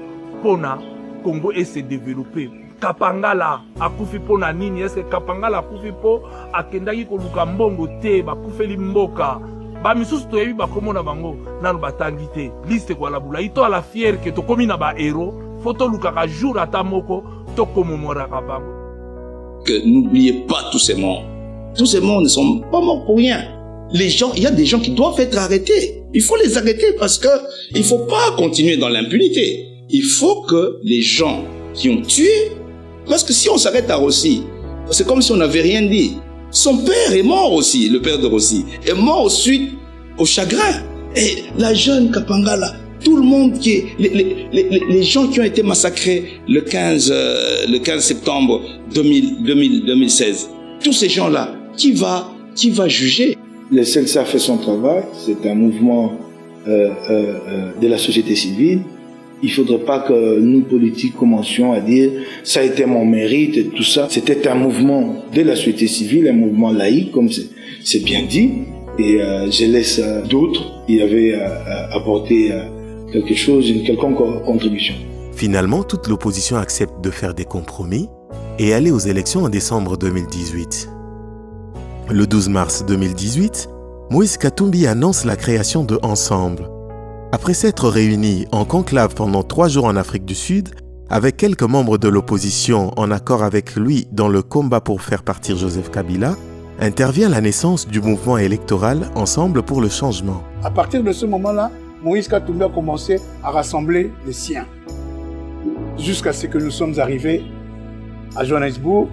po na Congo et se développer. Kapangala akufi po na nini? Est-ce que Kapangala akufi po akendaki koluka mbongo te bakufeli mboka? Ba misusu toyebi bakomona bango nanu batangi te. Liste kwa labula ito ala fier ke tokomi na ba héros, photo lukaka jour ata moko tokomomoraka bango. Que n'oubliez pas tous ces morts. Tous ces morts ne sont pas morts pour rien. Les gens, il y a des gens qui doivent être arrêtés. Il faut les arrêter parce que il faut pas continuer dans l'impunité. Il faut que les gens qui ont tué, parce que si on s'arrête à Rossi, c'est comme si on n'avait rien dit. Son père est mort aussi, le père de Rossi, est mort suite au chagrin. Et la jeune Kapangala, tout le monde qui est, les gens qui ont été massacrés le 15 septembre 2016, tous ces gens-là, qui va juger? Le CELSA fait son travail, c'est un mouvement de la société civile. Il ne faudrait pas que nous, politiques, commencions à dire « ça a été mon mérite » et tout ça. C'était un mouvement de la société civile, un mouvement laïque, comme c'est bien dit. Et je laisse d'autres y avaient apporté quelque chose, une quelconque contribution. Finalement, toute l'opposition accepte de faire des compromis et aller aux élections en décembre 2018. Le 12 mars 2018, Moïse Katumbi annonce la création de Ensemble. Après s'être réunis en conclave pendant 3 jours en Afrique du Sud, avec quelques membres de l'opposition en accord avec lui dans le combat pour faire partir Joseph Kabila, intervient la naissance du mouvement électoral Ensemble pour le changement. À partir de ce moment-là, Moïse Katumbi a commencé à rassembler les siens. Jusqu'à ce que nous sommes arrivés à Johannesburg,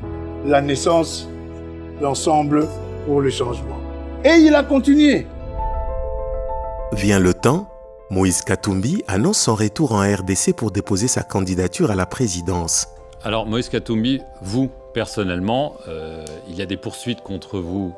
la naissance d'Ensemble pour le changement. Et il a continué. Vient le temps, Moïse Katumbi annonce son retour en RDC pour déposer sa candidature à la présidence. Alors Moïse Katumbi, vous, personnellement, il y a des poursuites contre vous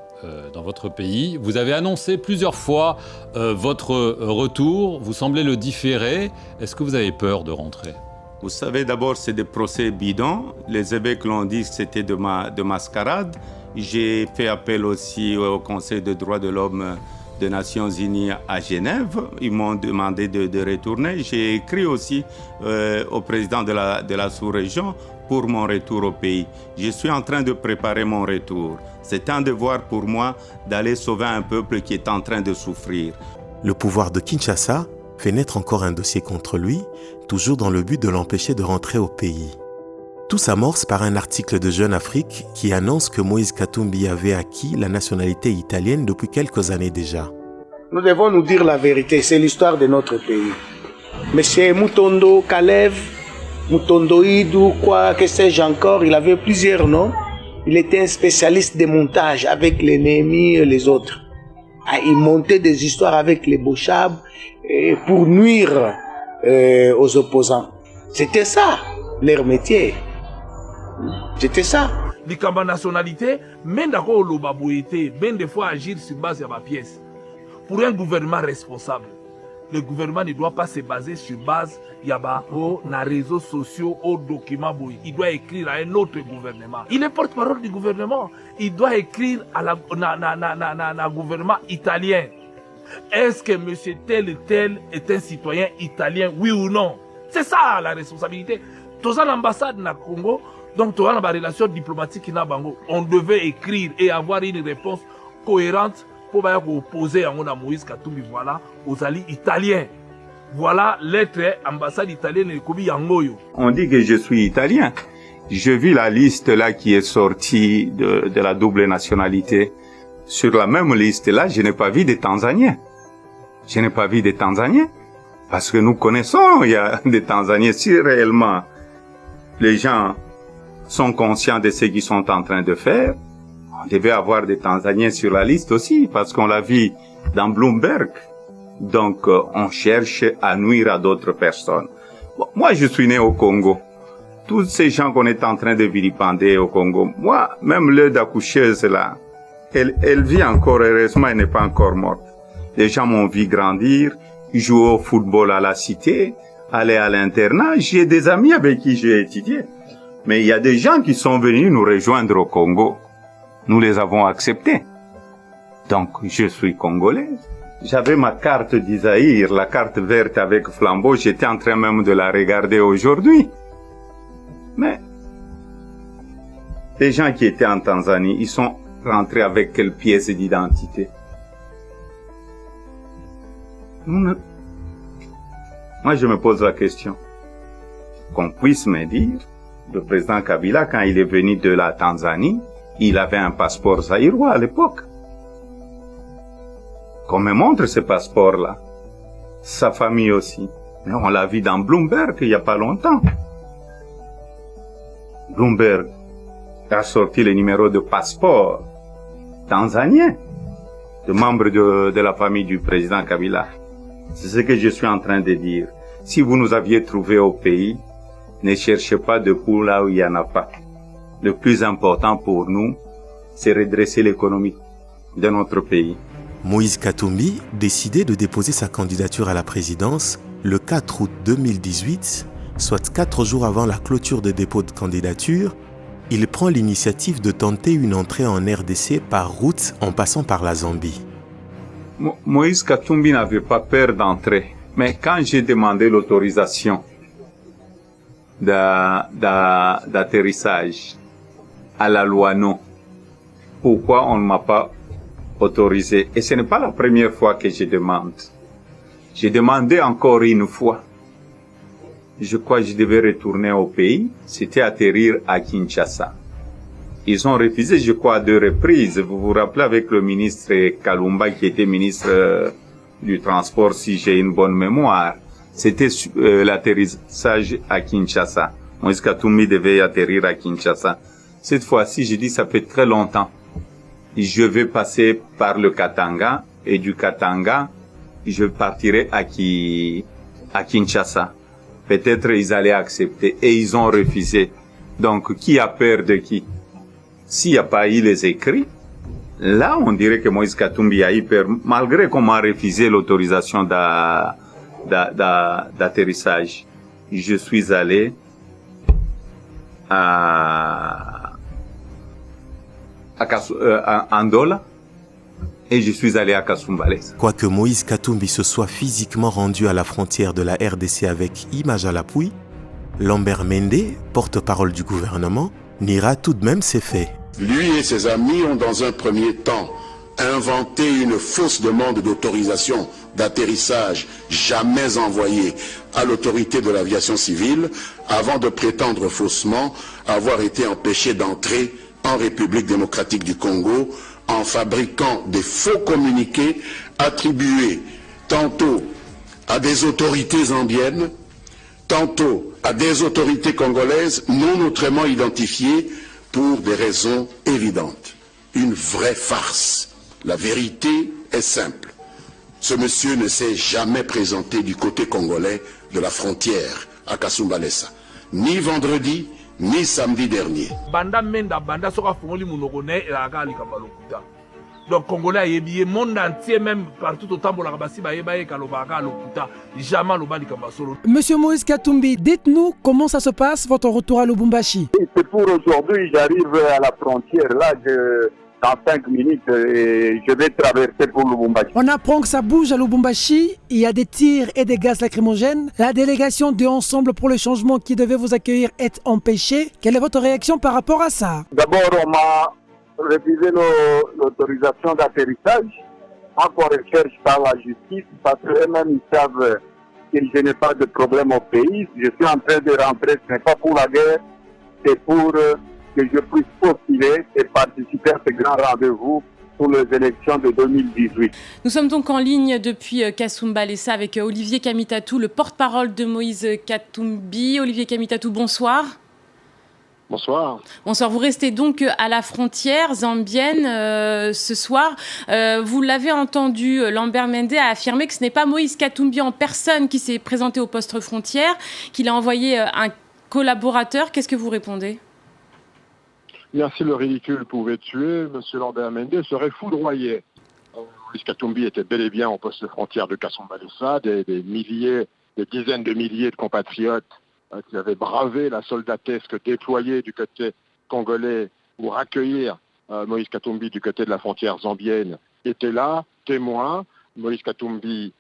dans votre pays. Vous avez annoncé plusieurs fois votre retour. Vous semblez le différer. Est-ce que vous avez peur de rentrer ? Vous savez, d'abord, c'est des procès bidons. Les évêques l'ont dit que c'était de mascarade. J'ai fait appel aussi au Conseil des droits de l'homme des Nations Unies à Genève. Ils m'ont demandé de retourner. J'ai écrit aussi au président de la sous-région pour mon retour au pays. Je suis en train de préparer mon retour. C'est un devoir pour moi d'aller sauver un peuple qui est en train de souffrir. Le pouvoir de Kinshasa fait naître encore un dossier contre lui, toujours dans le but de l'empêcher de rentrer au pays. Tout s'amorce par un article de Jeune Afrique qui annonce que Moïse Katumbi avait acquis la nationalité italienne depuis quelques années déjà. Nous devons nous dire la vérité, c'est l'histoire de notre pays. Monsieur Mutondo Kalev, Mutondo Idou, quoi que sais-je encore, il avait plusieurs noms. Il était un spécialiste des montages avec les Néhémie et les autres. Il montait des histoires avec les Bochab pour nuire aux opposants. C'était ça, leur métier. C'était ça. Likamba nationalité, même d'accord le babouité, même des fois agir sur base de ma pièce. Pour un gouvernement responsable, le gouvernement ne doit pas se baser sur base na réseaux sociaux, aux documents. Il doit écrire à un autre gouvernement. Il est porte-parole du gouvernement. Il doit écrire à la gouvernement italien. Est-ce que monsieur tel et tel est un citoyen italien, oui ou non? C'est ça la responsabilité. Tous en ambassade na Congo, donc tous en relation diplomatique na Bango, on devait écrire et avoir une réponse cohérente pour opposer à Moïse Katumbi, voilà, aux alliés italiens. Voilà l'être ambassade italienne de Kobi Yangoyo. On dit que je suis italien. Je vis la liste là qui est sortie de la double nationalité. Sur la même liste là, je n'ai pas vu des Tanzaniens. Je n'ai pas vu des Tanzaniens. Parce que nous connaissons, il y a des Tanzaniens. Si réellement les gens sont conscients de ce qu'ils sont en train de faire, on devait avoir des Tanzaniens sur la liste aussi, parce qu'on l'a vu dans Bloomberg. Donc, on cherche à nuire à d'autres personnes. Bon, moi, je suis né au Congo. Tous ces gens qu'on est en train de vilipender au Congo, moi, même l'œil d'accoucheuse là, elle vit encore, heureusement, elle n'est pas encore morte. Les gens m'ont vu grandir, jouer au football à la cité, aller à l'internat. J'ai des amis avec qui j'ai étudié. Mais il y a des gens qui sont venus nous rejoindre au Congo. Nous les avons acceptés. Donc, je suis congolais. J'avais ma carte d'Isaïr, la carte verte avec flambeau. J'étais en train même de la regarder aujourd'hui. Mais les gens qui étaient en Tanzanie, ils sont rentrés avec quelle pièce d'identité? Moi, je me pose la question. Qu'on puisse me dire, le président Kabila, quand il est venu de la Tanzanie, il avait un passeport zaïrois à l'époque. Qu'on me montre ce passeport-là. Sa famille aussi. Mais on l'a vu dans Bloomberg il n'y a pas longtemps. Bloomberg a sorti le numéro de passeport tanzanien de membres de la famille du président Kabila. C'est ce que je suis en train de dire. Si vous nous aviez trouvé au pays, ne cherchez pas de coup là où il n'y en a pas. Le plus important pour nous, c'est redresser l'économie de notre pays. Moïse Katumbi décidait de déposer sa candidature à la présidence le 4 août 2018, soit 4 jours avant la clôture des dépôts de candidature. Il prend l'initiative de tenter une entrée en RDC par route en passant par la Zambie. Moïse Katumbi n'avait pas peur d'entrer, mais quand j'ai demandé l'autorisation d'atterrissage à la Luano, pourquoi on ne m'a pas autorisé? Et ce n'est pas la première fois que je demande. J'ai demandé encore une fois. Je crois que je devais retourner au pays. C'était atterrir à Kinshasa. Ils ont refusé, je crois, à 2 reprises. Vous vous rappelez avec le ministre Kalumba qui était ministre du Transport, si j'ai une bonne mémoire. C'était l'atterrissage à Kinshasa. Moïse Katumbi devait atterrir à Kinshasa. Cette fois-ci, j'ai dit, ça fait très longtemps. Je vais passer par le Katanga, et du Katanga, je partirai à Kinshasa. Peut-être ils allaient accepter, et ils ont refusé. Donc, qui a peur de qui? S'il n'y a pas eu les écrits, là, on dirait que Moïse Katumbi a eu peur, malgré qu'on m'a refusé l'autorisation d'atterrissage. Je suis allé à Andola et je suis allé à Kasumbalesa. Quoique Moïse Katumbi se soit physiquement rendu à la frontière de la RDC avec Image à l'appui, Lambert Mende, porte-parole du gouvernement, niera tout de même ces faits. Lui et ses amis ont dans un premier temps inventé une fausse demande d'autorisation d'atterrissage jamais envoyée à l'autorité de l'aviation civile avant de prétendre faussement avoir été empêché d'entrer en République démocratique du Congo en fabriquant des faux communiqués attribués tantôt à des autorités zambiennes, tantôt à des autorités congolaises non autrement identifiées, pour des raisons évidentes. Une vraie farce. La vérité est simple. Ce monsieur ne s'est jamais présenté du côté congolais de la frontière à Kasumbalesa, ni vendredi, ni samedi dernier. Banda menda banda soka fongoli munokone la gali kabalokuta. Donc congolais a yebié monde entier même partout au tambola kabasi ba yebaye kalobaka lokuta jamais lobali kabasolo. Monsieur Moïse Katumbi, dites-nous comment ça se passe votre retour à Lubumbashi. C'est pour aujourd'hui, j'arrive à la frontière là dans 5 minutes et je vais traverser pour Lubumbashi. On apprend que ça bouge à Lubumbashi, il y a des tirs et des gaz lacrymogènes. La délégation de Ensemble pour le changement qui devait vous accueillir est empêchée. Quelle est votre réaction par rapport à ça? D'abord, on m'a refusé l'autorisation d'atterrissage en recherche par la justice parce qu'eux-mêmes ils savent que je n'ai pas de problème au pays. Je suis en train de rentrer, ce n'est pas pour la guerre, c'est pour que je puisse postuler et participer à ce grand rendez-vous pour les élections de 2018. Nous sommes donc en ligne depuis Kasumbalesa avec Olivier Kamitatou, le porte-parole de Moïse Katumbi. Olivier Kamitatou, bonsoir. Bonsoir. Bonsoir, vous restez donc à la frontière zambienne ce soir. Vous l'avez entendu, Lambert Mende a affirmé que ce n'est pas Moïse Katumbi en personne qui s'est présenté au poste frontière, qu'il a envoyé un collaborateur. Qu'est-ce que vous répondez ? Bien, si le ridicule pouvait tuer, M. Lambert Mende serait foudroyé. Moïse Katumbi était bel et bien au poste frontière de Kasumbalesa, des dizaines de milliers de compatriotes qui avaient bravé la soldatesque déployée du côté congolais pour accueillir Moïse Katumbi du côté de la frontière zambienne étaient là, témoins. Moïse Katumbi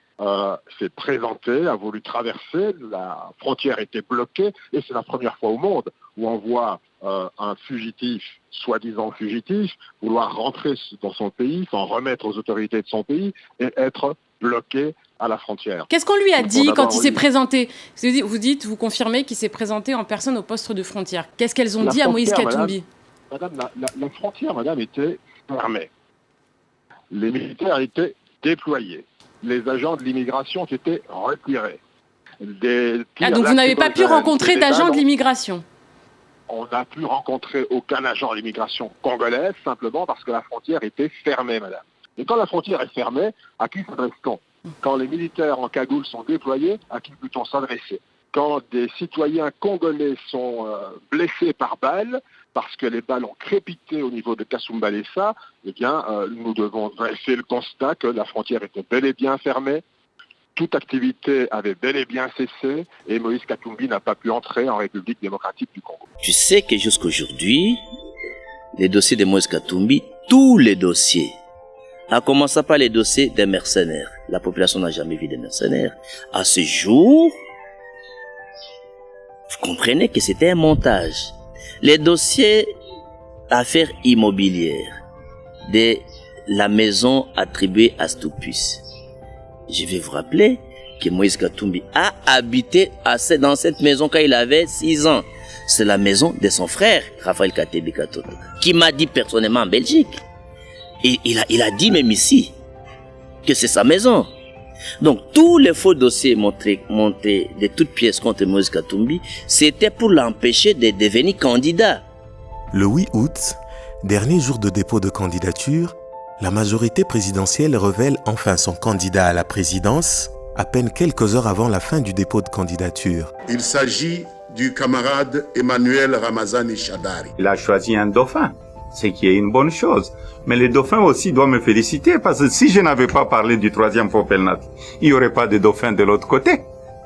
s'est présenté, a voulu traverser, la frontière était bloquée et c'est la première fois au monde où on voit un fugitif, soi-disant fugitif, vouloir rentrer dans son pays, s'en remettre aux autorités de son pays et être bloqué à la frontière. Qu'est-ce qu'on lui a dit quand il s'est présenté ? Vous confirmez qu'il s'est présenté en personne au poste de frontière. Qu'est-ce qu'elles ont dit à Moïse Katumbi ? Madame, la frontière, madame, était fermée. Les militaires étaient déployés. Les agents de l'immigration ont été retirés. Donc vous n'avez pas pu rencontrer d'agents de l'immigration ? On n'a pu rencontrer aucun agent de l'immigration congolaise, simplement parce que la frontière était fermée, madame. Et quand la frontière est fermée, à qui s'adresse-t-on ? Quand les militaires en cagoule sont déployés, à qui peut-on s'adresser ? Quand des citoyens congolais sont blessés par balles, parce que les balles ont crépité au niveau de Kasumbalesa, eh bien, nous devons dresser le constat que la frontière était bel et bien fermée, toute activité avait bel et bien cessé, et Moïse Katumbi n'a pas pu entrer en République démocratique du Congo. Tu sais que jusqu'aujourd'hui, les dossiers de Moïse Katumbi, tous les dossiers, à commencer par les dossiers des mercenaires. La population n'a jamais vu des mercenaires. À ce jour, vous comprenez que c'était un montage. Les dossiers affaires immobilières de la maison attribuée à Stupus. Je vais vous rappeler que Moïse Katumbi a habité dans cette maison quand il avait 6 ans. C'est la maison de son frère, Raphaël Katebi Katoto, qui m'a dit personnellement en Belgique. Et il a dit même ici que c'est sa maison. Donc tous les faux dossiers montés de toutes pièces contre Moïse Katumbi, c'était pour l'empêcher de devenir candidat. Le 8 août, dernier jour de dépôt de candidature, la majorité présidentielle révèle enfin son candidat à la présidence, à peine quelques heures avant la fin du dépôt de candidature. Il s'agit du camarade Emmanuel Ramazani Shadari. Il a choisi un dauphin, ce qui est une bonne chose. Mais le dauphin aussi doit me féliciter, parce que si je n'avais pas parlé du troisième faux Pelnati, il n'y aurait pas de dauphin de l'autre côté.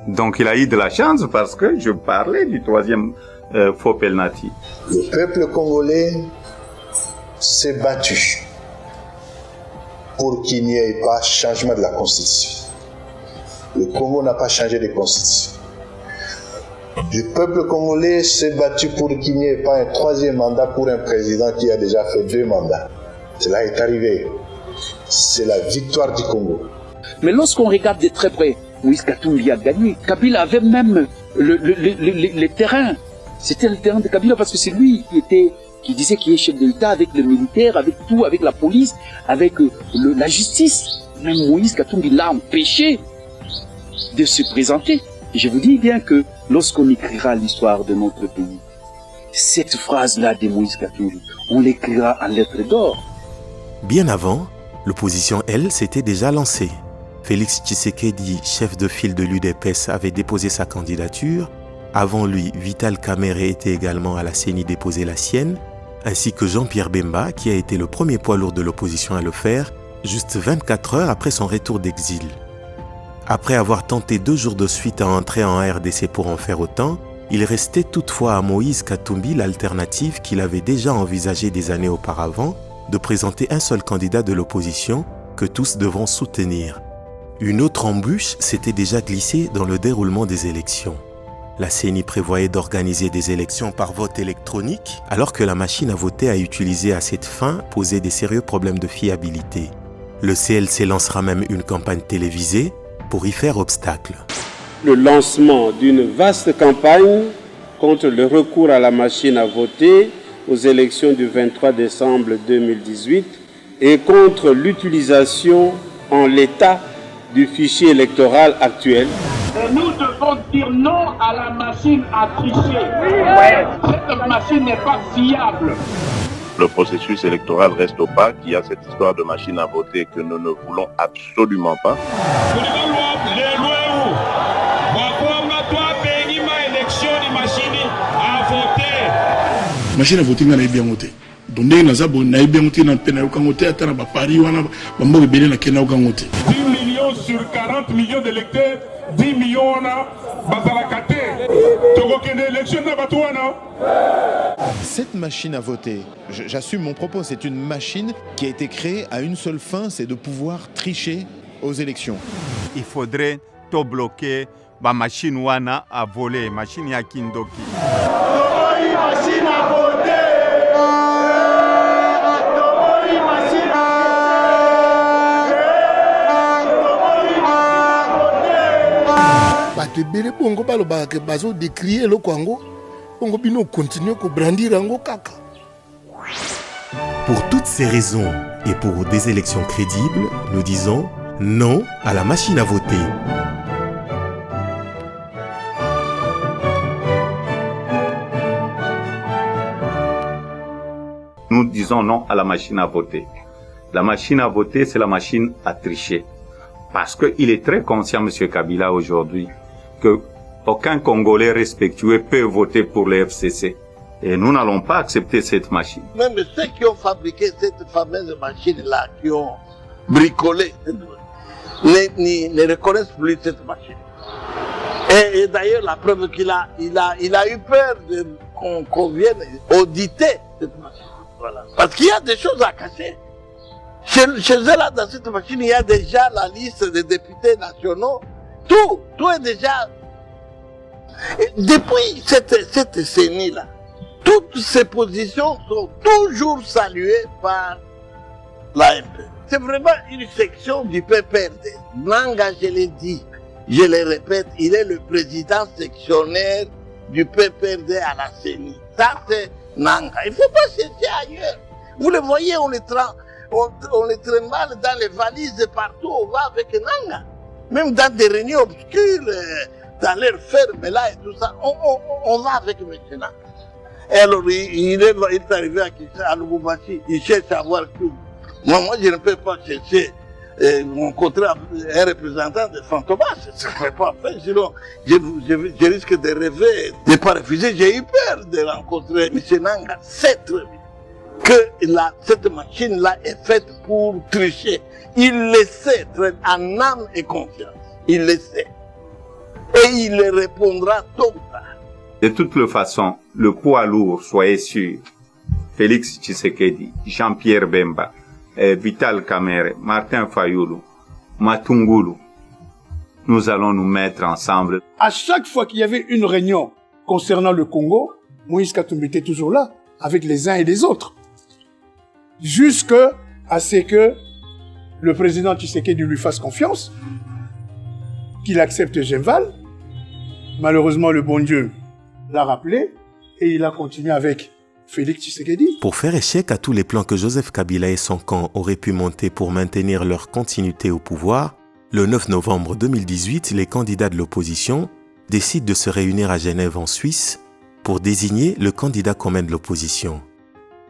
Donc il a eu de la chance parce que je parlais du troisième faux Pelnati. Le peuple congolais s'est battu pour qu'il n'y ait pas changement de la Constitution. Le Congo n'a pas changé de Constitution. Le peuple congolais s'est battu pour qu'il n'y ait pas un troisième mandat pour un président qui a déjà fait 2 mandats. Cela est arrivé. C'est la victoire du Congo. Mais lorsqu'on regarde de très près, Moïse Katumbi a gagné. Kabila avait même le terrain. C'était le terrain de Kabila parce que c'est lui qui disait qu'il est chef de l'État avec le militaire, avec tout, avec la police, avec la justice. Même Moïse Katumbi l'a empêché de se présenter. Et je vous dis bien que lorsqu'on écrira l'histoire de notre pays, cette phrase-là de Moïse Katumbi, on l'écrira en lettres d'or. Bien avant, l'opposition, elle, s'était déjà lancée. Félix Tshisekedi, chef de file de l'UDPS, avait déposé sa candidature. Avant lui, Vital Kamerhe était également à la CENI déposer la sienne, ainsi que Jean-Pierre Bemba, qui a été le premier poids lourd de l'opposition à le faire, juste 24 heures après son retour d'exil. Après avoir tenté 2 jours de suite à entrer en RDC pour en faire autant, il restait toutefois à Moïse Katumbi l'alternative qu'il avait déjà envisagée des années auparavant, de présenter un seul candidat de l'opposition que tous devront soutenir. Une autre embûche s'était déjà glissée dans le déroulement des élections. La CENI prévoyait d'organiser des élections par vote électronique, alors que la machine à voter à utiliser à cette fin posait des sérieux problèmes de fiabilité. Le CLC lancera même une campagne télévisée pour y faire obstacle. Le lancement d'une vaste campagne contre le recours à la machine à voter aux élections du 23 décembre 2018 et contre l'utilisation en l'état du fichier électoral actuel. Et nous devons dire non à la machine à tricher. Cette machine n'est pas fiable. Le processus électoral reste opaque. Il y a cette histoire de machine à voter que nous ne voulons absolument pas. Machine à voter, on a bien voté. Donc, on a bien voté dans le pénal, on a voté à Paris, on a bien voté. 10 millions sur 40 millions d'électeurs, 10 millions on a Bazalakate. Cette machine à voter, j'assume mon propos, c'est une machine qui a été créée à une seule fin, c'est de pouvoir tricher aux élections. Il faudrait tout bloquer, la machine wana à voler, machine ya kindoki. Machine à voter. Batebele bongo baloba ke bazo décrier le Congo, bongo bino continue ko brandir ango kaka. Pour toutes ces raisons et pour des élections crédibles, nous disons non à la machine à voter. Nous disons non à la machine à voter. La machine à voter, c'est la machine à tricher. Parce qu'il est très conscient, M. Kabila, aujourd'hui, qu'aucun Congolais respectueux peut voter pour le FCC. Et nous n'allons pas accepter cette machine. Même ceux qui ont fabriqué cette fameuse machine-là, qui ont bricolé, ne reconnaissent plus cette machine. Et d'ailleurs, la preuve qu'il a eu peur qu'on vienne auditer cette machine. Voilà. Parce qu'il y a des choses à cacher. Chez eux, là, dans cette machine, il y a déjà la liste des députés nationaux. Tout est déjà... Et depuis cette CENI-là, toutes ces positions sont toujours saluées par l'AMP. C'est vraiment une section du PPRD. Nanga, je l'ai dit, je le répète, il est le président sectionnaire du PPRD à la CENI. Ça, c'est Nanga. Il ne faut pas chercher ailleurs. Vous le voyez, on les trimballe dans les valises partout, on va avec Nanga. Même dans des réunions obscures, dans leur ferme là et tout ça, on va avec M. Nanga. Et alors, il est arrivé à Lubumbashi, il cherche à voir tout. Moi, je ne peux pas chercher rencontrer un représentant de Fantomas. Je ne peux pas faire, sinon je risque de rêver, de ne pas refuser. J'ai eu peur de rencontrer M. Nanga. C'est très bien que cette machine-là est faite pour tricher. Il le sait, en âme et conscience. Il le sait. Et il le répondra tôt ou tard. De toutes les façons, le poids lourd, soyez sûr, Félix Tshisekedi, Jean-Pierre Bemba, Vital Kamerhe, Martin Fayulu, Matungulu, nous allons nous mettre ensemble. À chaque fois qu'il y avait une réunion concernant le Congo, Moïse Katumbi était toujours là, avec les uns et les autres. Jusqu'à ce que le président Tshisekedi lui fasse confiance, qu'il accepte Genval. Malheureusement, le bon Dieu l'a rappelé et il a continué avec Félix Tshisekedi. Pour faire échec à tous les plans que Joseph Kabila et son camp auraient pu monter pour maintenir leur continuité au pouvoir, le 9 novembre 2018, les candidats de l'opposition décident de se réunir à Genève en Suisse pour désigner le candidat commun de l'opposition.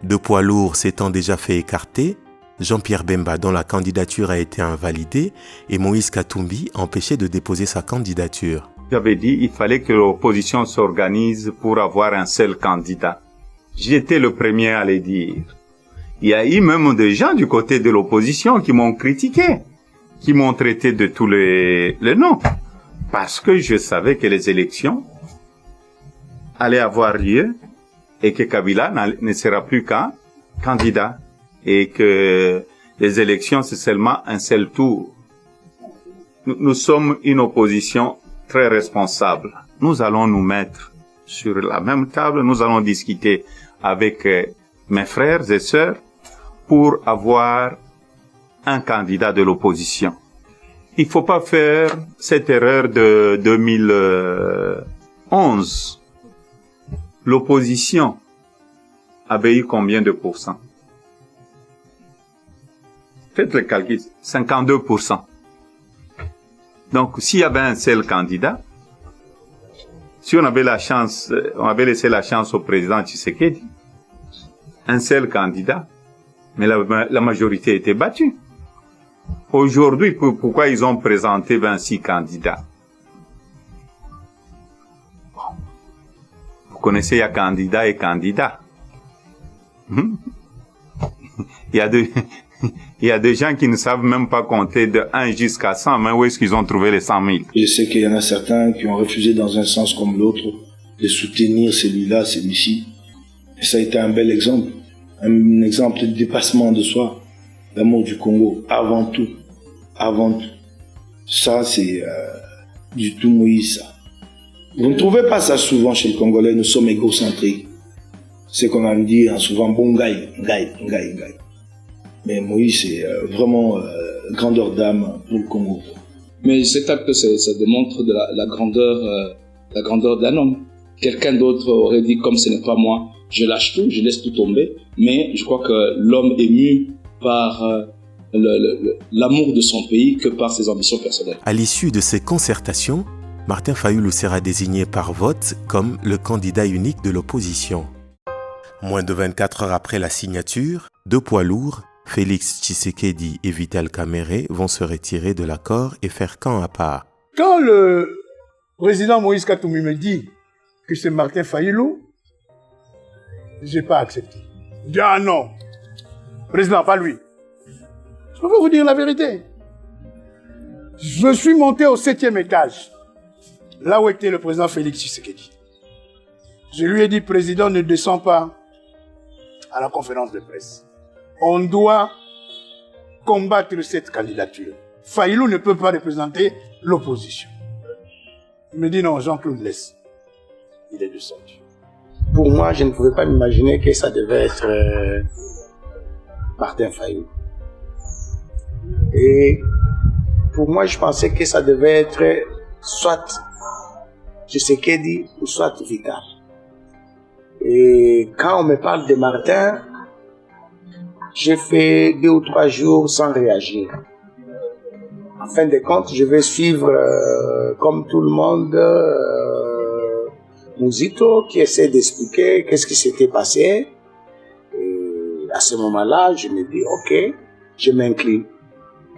Deux poids lourds s'étant déjà fait écarter, Jean-Pierre Bemba, dont la candidature a été invalidée, et Moïse Katumbi empêché de déposer sa candidature. J'avais dit qu'il fallait que l'opposition s'organise pour avoir un seul candidat. J'étais le premier à le dire. Il y a eu même des gens du côté de l'opposition qui m'ont critiqué, qui m'ont traité de tous les noms, parce que je savais que les élections allaient avoir lieu et que Kabila ne sera plus qu'un candidat et que les élections, c'est seulement un seul tour. Nous sommes une opposition très responsable. Nous allons nous mettre sur la même table, nous allons discuter avec mes frères et sœurs pour avoir un candidat de l'opposition. Il faut pas faire cette erreur de 2011. L'opposition avait eu combien de pourcents? Faites le calcul, 52%. Donc, s'il y avait un seul candidat, si on avait la chance, on avait laissé la chance au président Tshisekedi, un seul candidat, mais la majorité était battue. Aujourd'hui, pourquoi ils ont présenté 26 candidats? Vous connaissez, il y a candidat et candidat. Il y a des gens qui ne savent même pas compter de 1 jusqu'à 100, mais où est-ce qu'ils ont trouvé les 100 000? Je sais qu'il y en a certains qui ont refusé dans un sens comme l'autre de soutenir celui-là, celui-ci. Et ça a été un bel exemple. Un exemple de dépassement de soi, l'amour du Congo, avant tout. Avant tout. Ça, c'est du tout Moïse, ça. Vous ne trouvez pas ça souvent chez le Congolais, nous sommes égocentriques. C'est qu'on a dit souvent, bon, gaï. Mais Moïse, c'est vraiment grandeur d'âme pour le Congo. Mais cet acte, ça démontre de la grandeur d'un homme. Quelqu'un d'autre aurait dit, comme ce n'est pas moi, je lâche tout, je laisse tout tomber. Mais je crois que l'homme est mu par l'amour de son pays que par ses ambitions personnelles. À l'issue de ces concertations, Martin Fayulu sera désigné par vote comme le candidat unique de l'opposition. Moins de 24 heures après la signature, deux poids lourds, Félix Tshisekedi et Vital Kamerhe, vont se retirer de l'accord et faire camp à part. Quand le président Moïse Katumbi me dit que c'est Martin Fayulu, je n'ai pas accepté. Je dis, ah non, président, pas lui. Je peux vous dire la vérité. Je suis monté au 7e étage, là où était le président Félix Tshisekedi. Je lui ai dit, président, ne descends pas à la conférence de presse. On doit combattre cette candidature. Fayulu ne peut pas représenter l'opposition. Il me dit non, Jean-Claude laisse. Il est descendu. Pour moi, je ne pouvais pas m'imaginer que ça devait être Martin Fayulu. Et pour moi, je pensais que ça devait être soit Tshisekedi ou soit Vital. Et quand on me parle de Martin, j'ai fait 2 ou 3 jours sans réagir. En fin de compte, je vais suivre, comme tout le monde, Mouzito qui essaie d'expliquer qu'est-ce qui s'était passé. Et à ce moment-là, je me dis, ok, je m'incline.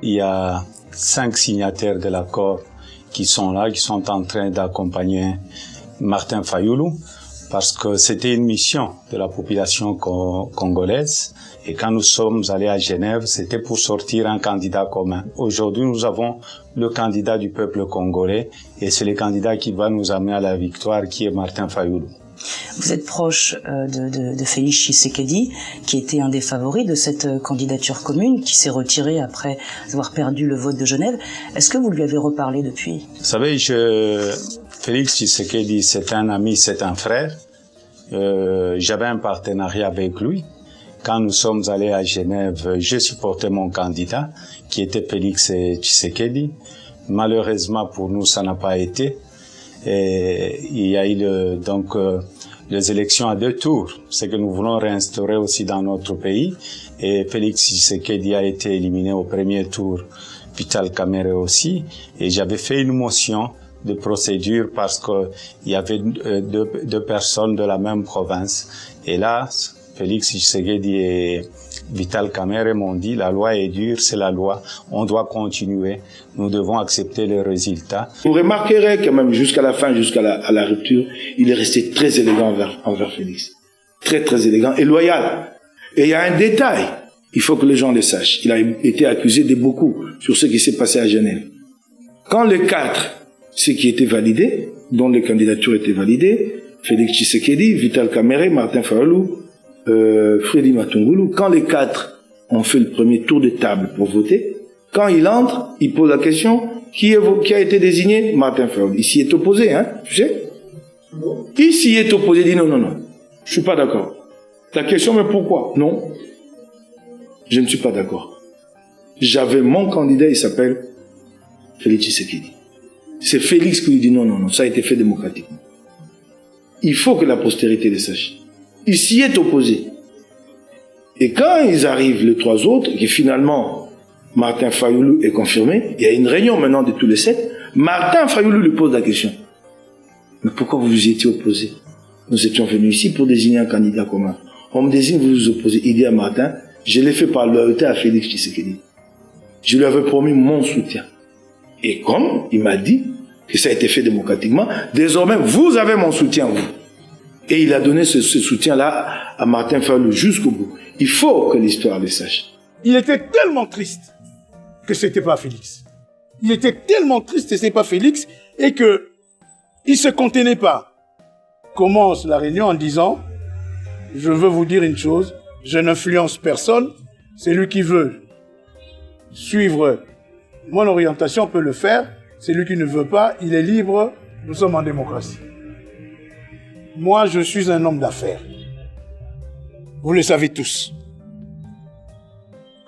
Il y a 5 signataires de l'accord qui sont là, qui sont en train d'accompagner Martin Fayulu, parce que c'était une mission de la population congolaise. Et quand nous sommes allés à Genève, c'était pour sortir un candidat commun. Aujourd'hui, nous avons le candidat du peuple congolais, et c'est le candidat qui va nous amener à la victoire, qui est Martin Fayulu. Vous êtes proche de Félix Tshisekedi, qui était un des favoris de cette candidature commune, qui s'est retiré après avoir perdu le vote de Genève. Est-ce que vous lui avez reparlé depuis? Vous savez, Félix Tshisekedi, c'est un ami, c'est un frère. J'avais un partenariat avec lui. Quand nous sommes allés à Genève, je supportais mon candidat, qui était Félix Tshisekedi. Malheureusement pour nous, ça n'a pas été. Et il y a eu les élections à 2 tours, ce que nous voulons réinstaurer aussi dans notre pays. Et Félix Tshisekedi a été éliminé au premier tour, Vital Kamerhe aussi. Et j'avais fait une motion de procédure parce qu'il y avait deux personnes de la même province. Et là, Félix Tshisekedi et Vital Kamerhe m'ont dit, la loi est dure, c'est la loi, on doit continuer, nous devons accepter les résultats. Vous remarquerez quand même jusqu'à la fin, jusqu'à la rupture, il est resté très élégant envers Félix. Très très élégant et loyal. Et il y a un détail, il faut que les gens le sachent. Il a été accusé de beaucoup sur ce qui s'est passé à Genève. Quand les 4, ceux qui étaient validés, dont les candidatures étaient validées, Félix Tshisekedi, Vital Kamerhe, Martin Fayulu, Freddy Matungulu, quand les 4 ont fait le premier tour de table pour voter, quand il entre, il pose la question, qui a été désigné? Martin Fayulu. Il s'y est opposé, hein, tu sais? Il s'y est opposé, il dit non, je suis pas d'accord. Ta question, mais pourquoi? Non, je ne suis pas d'accord. J'avais mon candidat, il s'appelle Félix Tshisekedi. C'est Félix qui lui dit non, ça a été fait démocratiquement. Il faut que la postérité le sache. Il s'y est opposé. Et quand ils arrivent, les 3 autres, et finalement, Martin Fayulu est confirmé, il y a une réunion maintenant de tous les 7, Martin Fayulu lui pose la question. Mais pourquoi vous vous y étiez opposé? Nous étions venus ici pour désigner un candidat commun. On me désigne, vous vous opposez. Il dit à Martin, je l'ai fait par loyauté à Félix Tshisekedi. Je lui avais promis mon soutien. Et comme il m'a dit que ça a été fait démocratiquement, désormais, vous avez mon soutien, vous. Et il a donné ce soutien-là à Martin Fayulu jusqu'au bout. Il faut que l'histoire le sache. Il était tellement triste que c'était pas Félix. Il était tellement triste que c'était pas Félix et que il se contenait pas. Commence la réunion en disant, je veux vous dire une chose, je n'influence personne, celui qui veut suivre mon orientation peut le faire, celui qui ne veut pas, il est libre, nous sommes en démocratie. Moi, je suis un homme d'affaires. Vous le savez tous.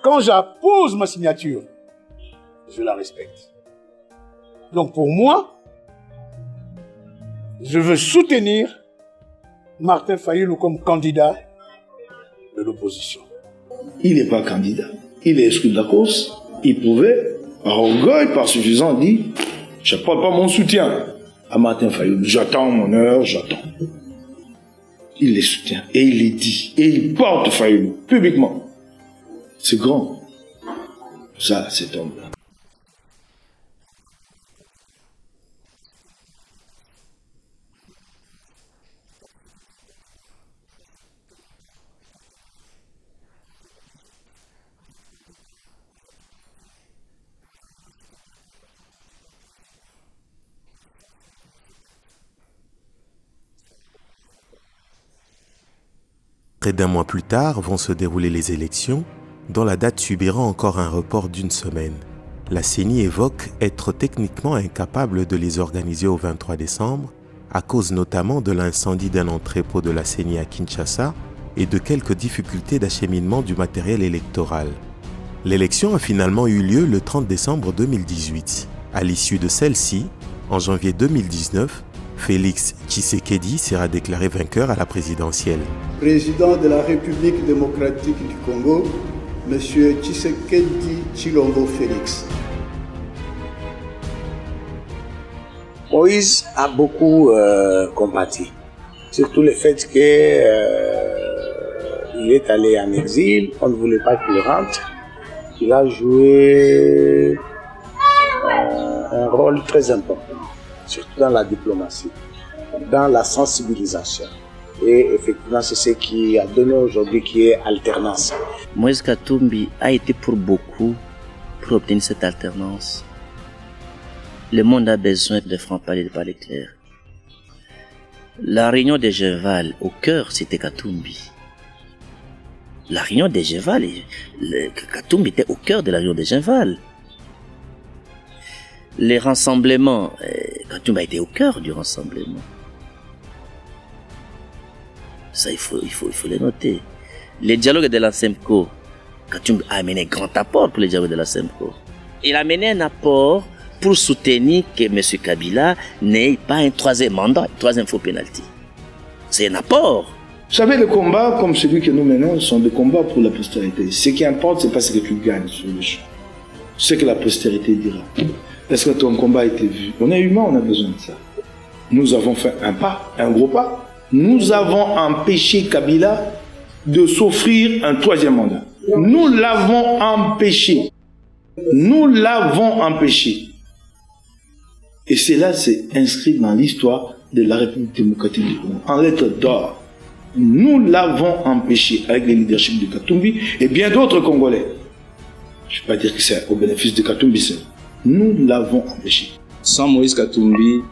Quand j'appose ma signature, je la respecte. Donc pour moi, je veux soutenir Martin Fayulu comme candidat de l'opposition. Il n'est pas candidat. Il est exclu de la course. Il pouvait, par orgueil, par suffisance, dire « Je n'apporte pas mon soutien à Martin Fayulu. J'attends mon heure, j'attends. » Il les soutient et il les dit. Et il porte Fayulu publiquement. C'est grand. Ça, cet homme-là. Près d'un mois plus tard vont se dérouler les élections, dont la date subira encore un report d'1 semaine. La CENI évoque être techniquement incapable de les organiser au 23 décembre, à cause notamment de l'incendie d'un entrepôt de la CENI à Kinshasa et de quelques difficultés d'acheminement du matériel électoral. L'élection a finalement eu lieu le 30 décembre 2018. À l'issue de celle-ci, en janvier 2019, Félix Tshisekedi sera déclaré vainqueur à la présidentielle. Président de la République démocratique du Congo, M. Tshisekedi Tshilombo Félix. Moïse a beaucoup combattu, surtout le fait qu'il est allé en exil, on ne voulait pas qu'il rentre. Il a joué un rôle très important, surtout dans la diplomatie, dans la sensibilisation. Et effectivement, c'est ce qui a donné aujourd'hui qui est alternance. Moïse Katumbi a été pour beaucoup pour obtenir cette alternance. Le monde a besoin de francs-parler, de parler clair. La réunion des Genval, au cœur, c'était Katumbi. La réunion des Genval, Katumbi était au cœur de la réunion des Genval. Les rassemblements, Katumbi a été au cœur du rassemblement. Ça, il faut le noter. Les dialogues de la SEMCO, Katumbi a amené un grand apport pour les dialogues de la SEMCO. Il a amené un apport pour soutenir que M. Kabila n'ait pas un troisième mandat, un troisième faux pénalty. C'est un apport. Vous savez, les combats comme celui que nous menons sont des combats pour la postérité. Ce qui importe, ce n'est pas ce que tu gagnes sur le champ. Ce que la postérité dira. Est-ce que ton combat a été vu? On est humain, on a besoin de ça. Nous avons fait un pas, un gros pas. Nous avons empêché Kabila de s'offrir un troisième mandat. Nous l'avons empêché. Nous l'avons empêché. Et cela s'est inscrit dans l'histoire de la République démocratique du Congo, en lettres d'or. Nous l'avons empêché avec le leadership de Katumbi et bien d'autres Congolais. Je ne vais pas dire que c'est au bénéfice de Katumbi seul. Nous l'avons empêché. Sans Moïse Katumbi,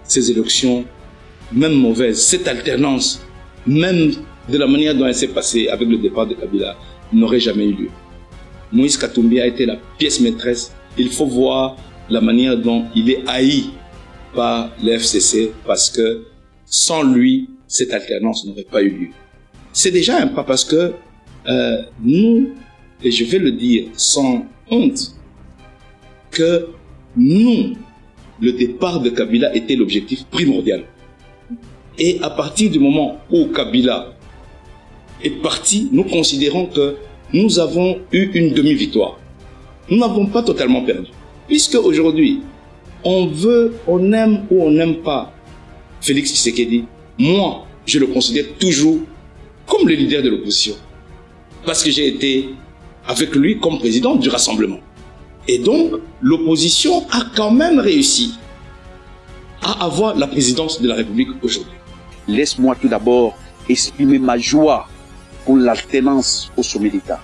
ces élections, même mauvaises, cette alternance, même de la manière dont elle s'est passée avec le départ de Kabila, n'aurait jamais eu lieu. Moïse Katumbi a été la pièce maîtresse. Il faut voir la manière dont il est haï par l'FCC parce que sans lui, cette alternance n'aurait pas eu lieu. C'est déjà un pas parce que nous, et je vais le dire sans honte, que nous, le départ de Kabila était l'objectif primordial. Et à partir du moment où Kabila est parti, nous considérons que nous avons eu une demi-victoire. Nous n'avons pas totalement perdu. Puisque aujourd'hui, on aime ou on n'aime pas Félix Tshisekedi, moi, je le considère toujours comme le leader de l'opposition. Parce que j'ai été avec lui comme président du Rassemblement. Et donc, l'opposition a quand même réussi à avoir la présidence de la République aujourd'hui. Laisse-moi tout d'abord exprimer ma joie pour l'alternance au sommet d'État.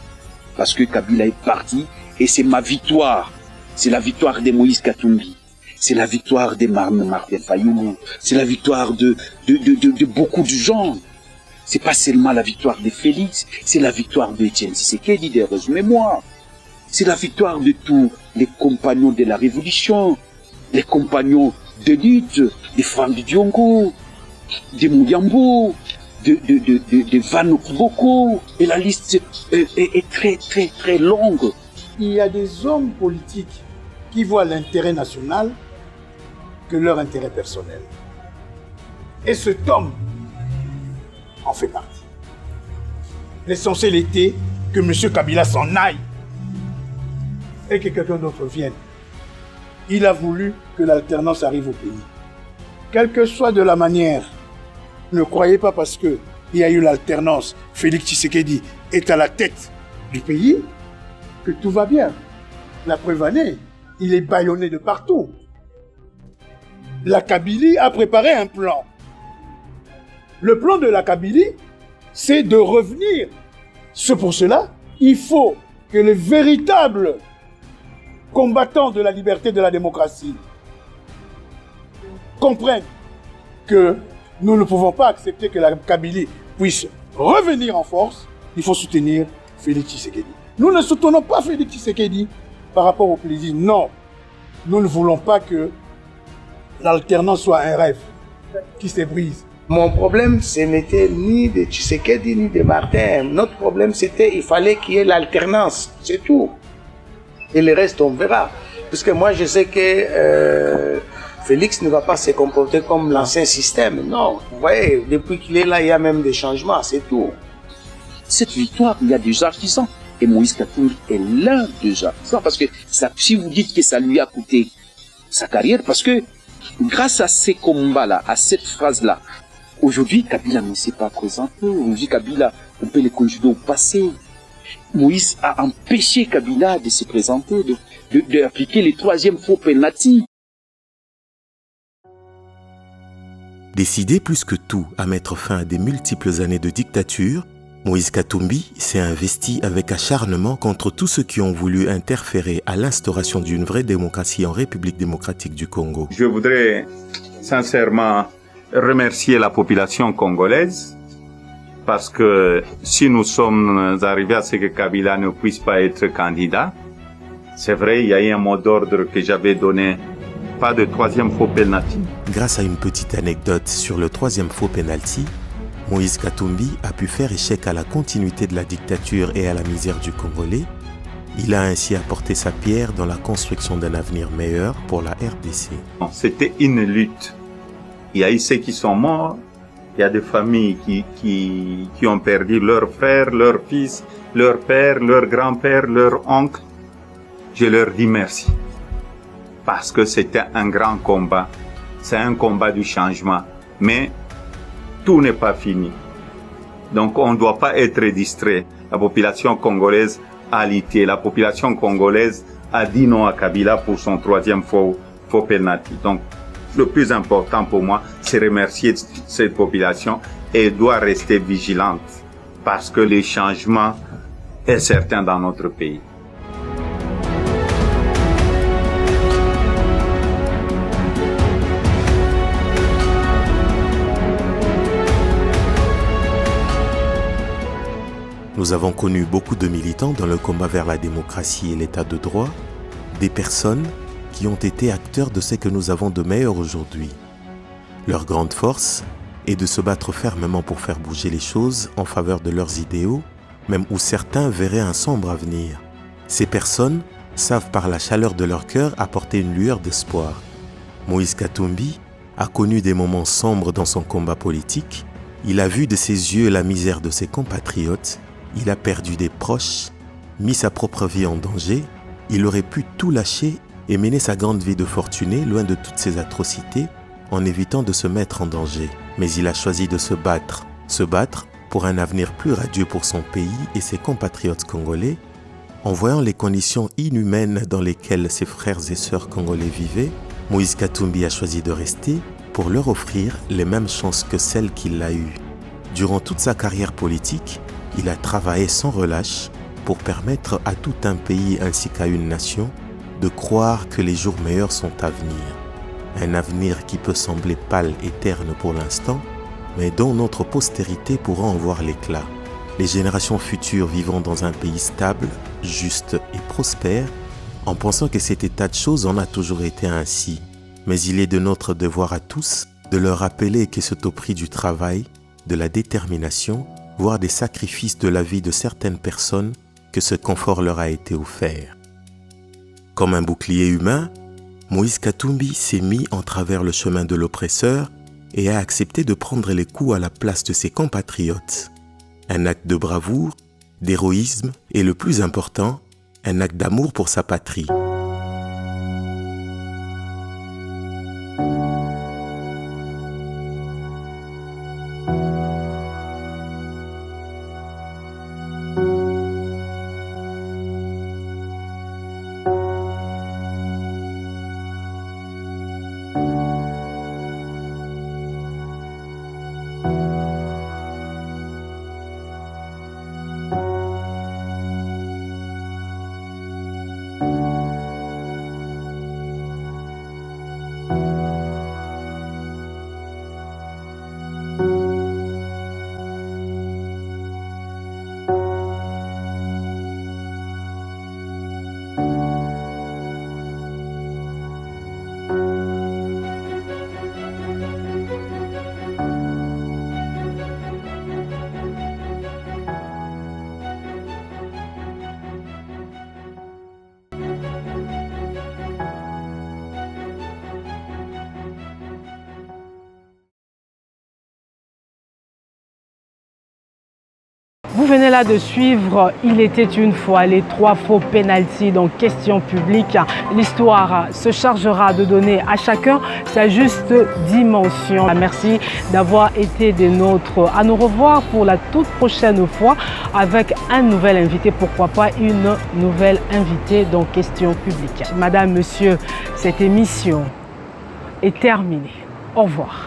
Parce que Kabila est parti et c'est ma victoire. C'est la victoire de Moïse Katumbi. C'est la victoire de Martin Fayulu. C'est la victoire de beaucoup de gens. C'est pas seulement la victoire de Félix, c'est la victoire de Etienne Tshisekedi, de heureuse mémoire. C'est la victoire de tous les compagnons de la Révolution, les compagnons de lutte, de Franck Diongo, de Mouyambo, de Van Boko. Et la liste est très, très, très longue. Il y a des hommes politiques qui voient l'intérêt national que leur intérêt personnel. Et cet homme en fait partie. L'essentiel était que M. Kabila s'en aille et que quelqu'un d'autre vienne. Il a voulu que l'alternance arrive au pays. Quelle que soit de la manière, ne croyez pas parce qu'il y a eu l'alternance, Félix Tshisekedi est à la tête du pays, que tout va bien. La preuve en est, il est bâillonné de partout. La Kabylie a préparé un plan. Le plan de la Kabylie, c'est de revenir. C'est pour cela, il faut que les véritables combattants de la liberté et de la démocratie comprennent que nous ne pouvons pas accepter que la Kabylie puisse revenir en force. Il faut soutenir Félix Tshisekedi. Nous ne soutenons pas Félix Tshisekedi par rapport au plaisir. Non, nous ne voulons pas que l'alternance soit un rêve qui se brise. Mon problème, ce n'était ni de Tshisekedi ni de Martin. Notre problème, c'était qu'il fallait qu'il y ait l'alternance. C'est tout. Et le reste, on verra. Parce que moi, je sais que Félix ne va pas se comporter comme l'ancien système. Non. Vous voyez, depuis qu'il est là, il y a même des changements. C'est tout. Cette victoire, il y a des artisans. Et Moïse Katumbi est l'un des artisans. Parce que ça, si vous dites que ça lui a coûté sa carrière, parce que grâce à ces combats-là, à cette phrase-là, aujourd'hui, Kabila ne s'est pas présenté. Aujourd'hui, Kabila, on peut les conjuguer au passé. Moïse a empêché Kabila de se présenter, d'appliquer les troisièmes faux penalty. Décidé plus que tout à mettre fin à des multiples années de dictature, Moïse Katumbi s'est investi avec acharnement contre tous ceux qui ont voulu interférer à l'instauration d'une vraie démocratie en République démocratique du Congo. Je voudrais sincèrement remercier la population congolaise parce que si nous sommes arrivés à ce que Kabila ne puisse pas être candidat, c'est vrai, il y a eu un mot d'ordre que j'avais donné, pas de troisième faux penalty. Grâce à une petite anecdote sur le troisième faux penalty, Moïse Katumbi a pu faire échec à la continuité de la dictature et à la misère du Congolais. Il a ainsi apporté sa pierre dans la construction d'un avenir meilleur pour la RDC. C'était une lutte. Il y a eu ceux qui sont morts, il y a des familles qui ont perdu leurs frères, leurs fils, leur père, leur grand-père, leur oncle. Je leur dis merci. parce que c'était un grand combat. C'est un combat du changement. Mais tout n'est pas fini. Donc on ne doit pas être distrait. La population congolaise a lutté. La population congolaise a dit non à Kabila pour son 3e faux penalty. Donc le plus important pour moi, c'est remercier cette population et doit rester vigilante parce que le changement est certain dans notre pays. Nous avons connu beaucoup de militants dans le combat vers la démocratie et l'état de droit, des personnes qui ont été acteurs de ce que nous avons de meilleur aujourd'hui. Leur grande force est de se battre fermement pour faire bouger les choses en faveur de leurs idéaux, même où certains verraient un sombre avenir. Ces personnes savent par la chaleur de leur cœur apporter une lueur d'espoir. Moïse Katumbi a connu des moments sombres dans son combat politique. Il a vu de ses yeux la misère de ses compatriotes. Il a perdu des proches, mis sa propre vie en danger. Il aurait pu tout lâcher et mener sa grande vie de fortuné loin de toutes ces atrocités en évitant de se mettre en danger. Mais il a choisi de se battre pour un avenir plus radieux pour son pays et ses compatriotes congolais. En voyant les conditions inhumaines dans lesquelles ses frères et sœurs congolais vivaient, Moïse Katumbi a choisi de rester pour leur offrir les mêmes chances que celles qu'il a eues. Durant toute sa carrière politique, il a travaillé sans relâche pour permettre à tout un pays ainsi qu'à une nation de croire que les jours meilleurs sont à venir. Un avenir qui peut sembler pâle et terne pour l'instant, mais dont notre postérité pourra en voir l'éclat. Les générations futures vivant dans un pays stable, juste et prospère, en pensant que cet état de choses en a toujours été ainsi. Mais il est de notre devoir à tous de leur rappeler que c'est au prix du travail, de la détermination, voire des sacrifices de la vie de certaines personnes que ce confort leur a été offert. Comme un bouclier humain, Moïse Katumbi s'est mis en travers le chemin de l'oppresseur et a accepté de prendre les coups à la place de ses compatriotes. Un acte de bravoure, d'héroïsme et le plus important, un acte d'amour pour sa patrie. Vous venez là de suivre Il était une fois, les 3 faux penalty, donc question publique. L'histoire se chargera de donner à chacun sa juste dimension. Merci d'avoir été des nôtres. À nous revoir pour la toute prochaine fois avec un nouvel invité, pourquoi pas une nouvelle invitée dans question publique. Madame, monsieur, cette émission est terminée. Au revoir.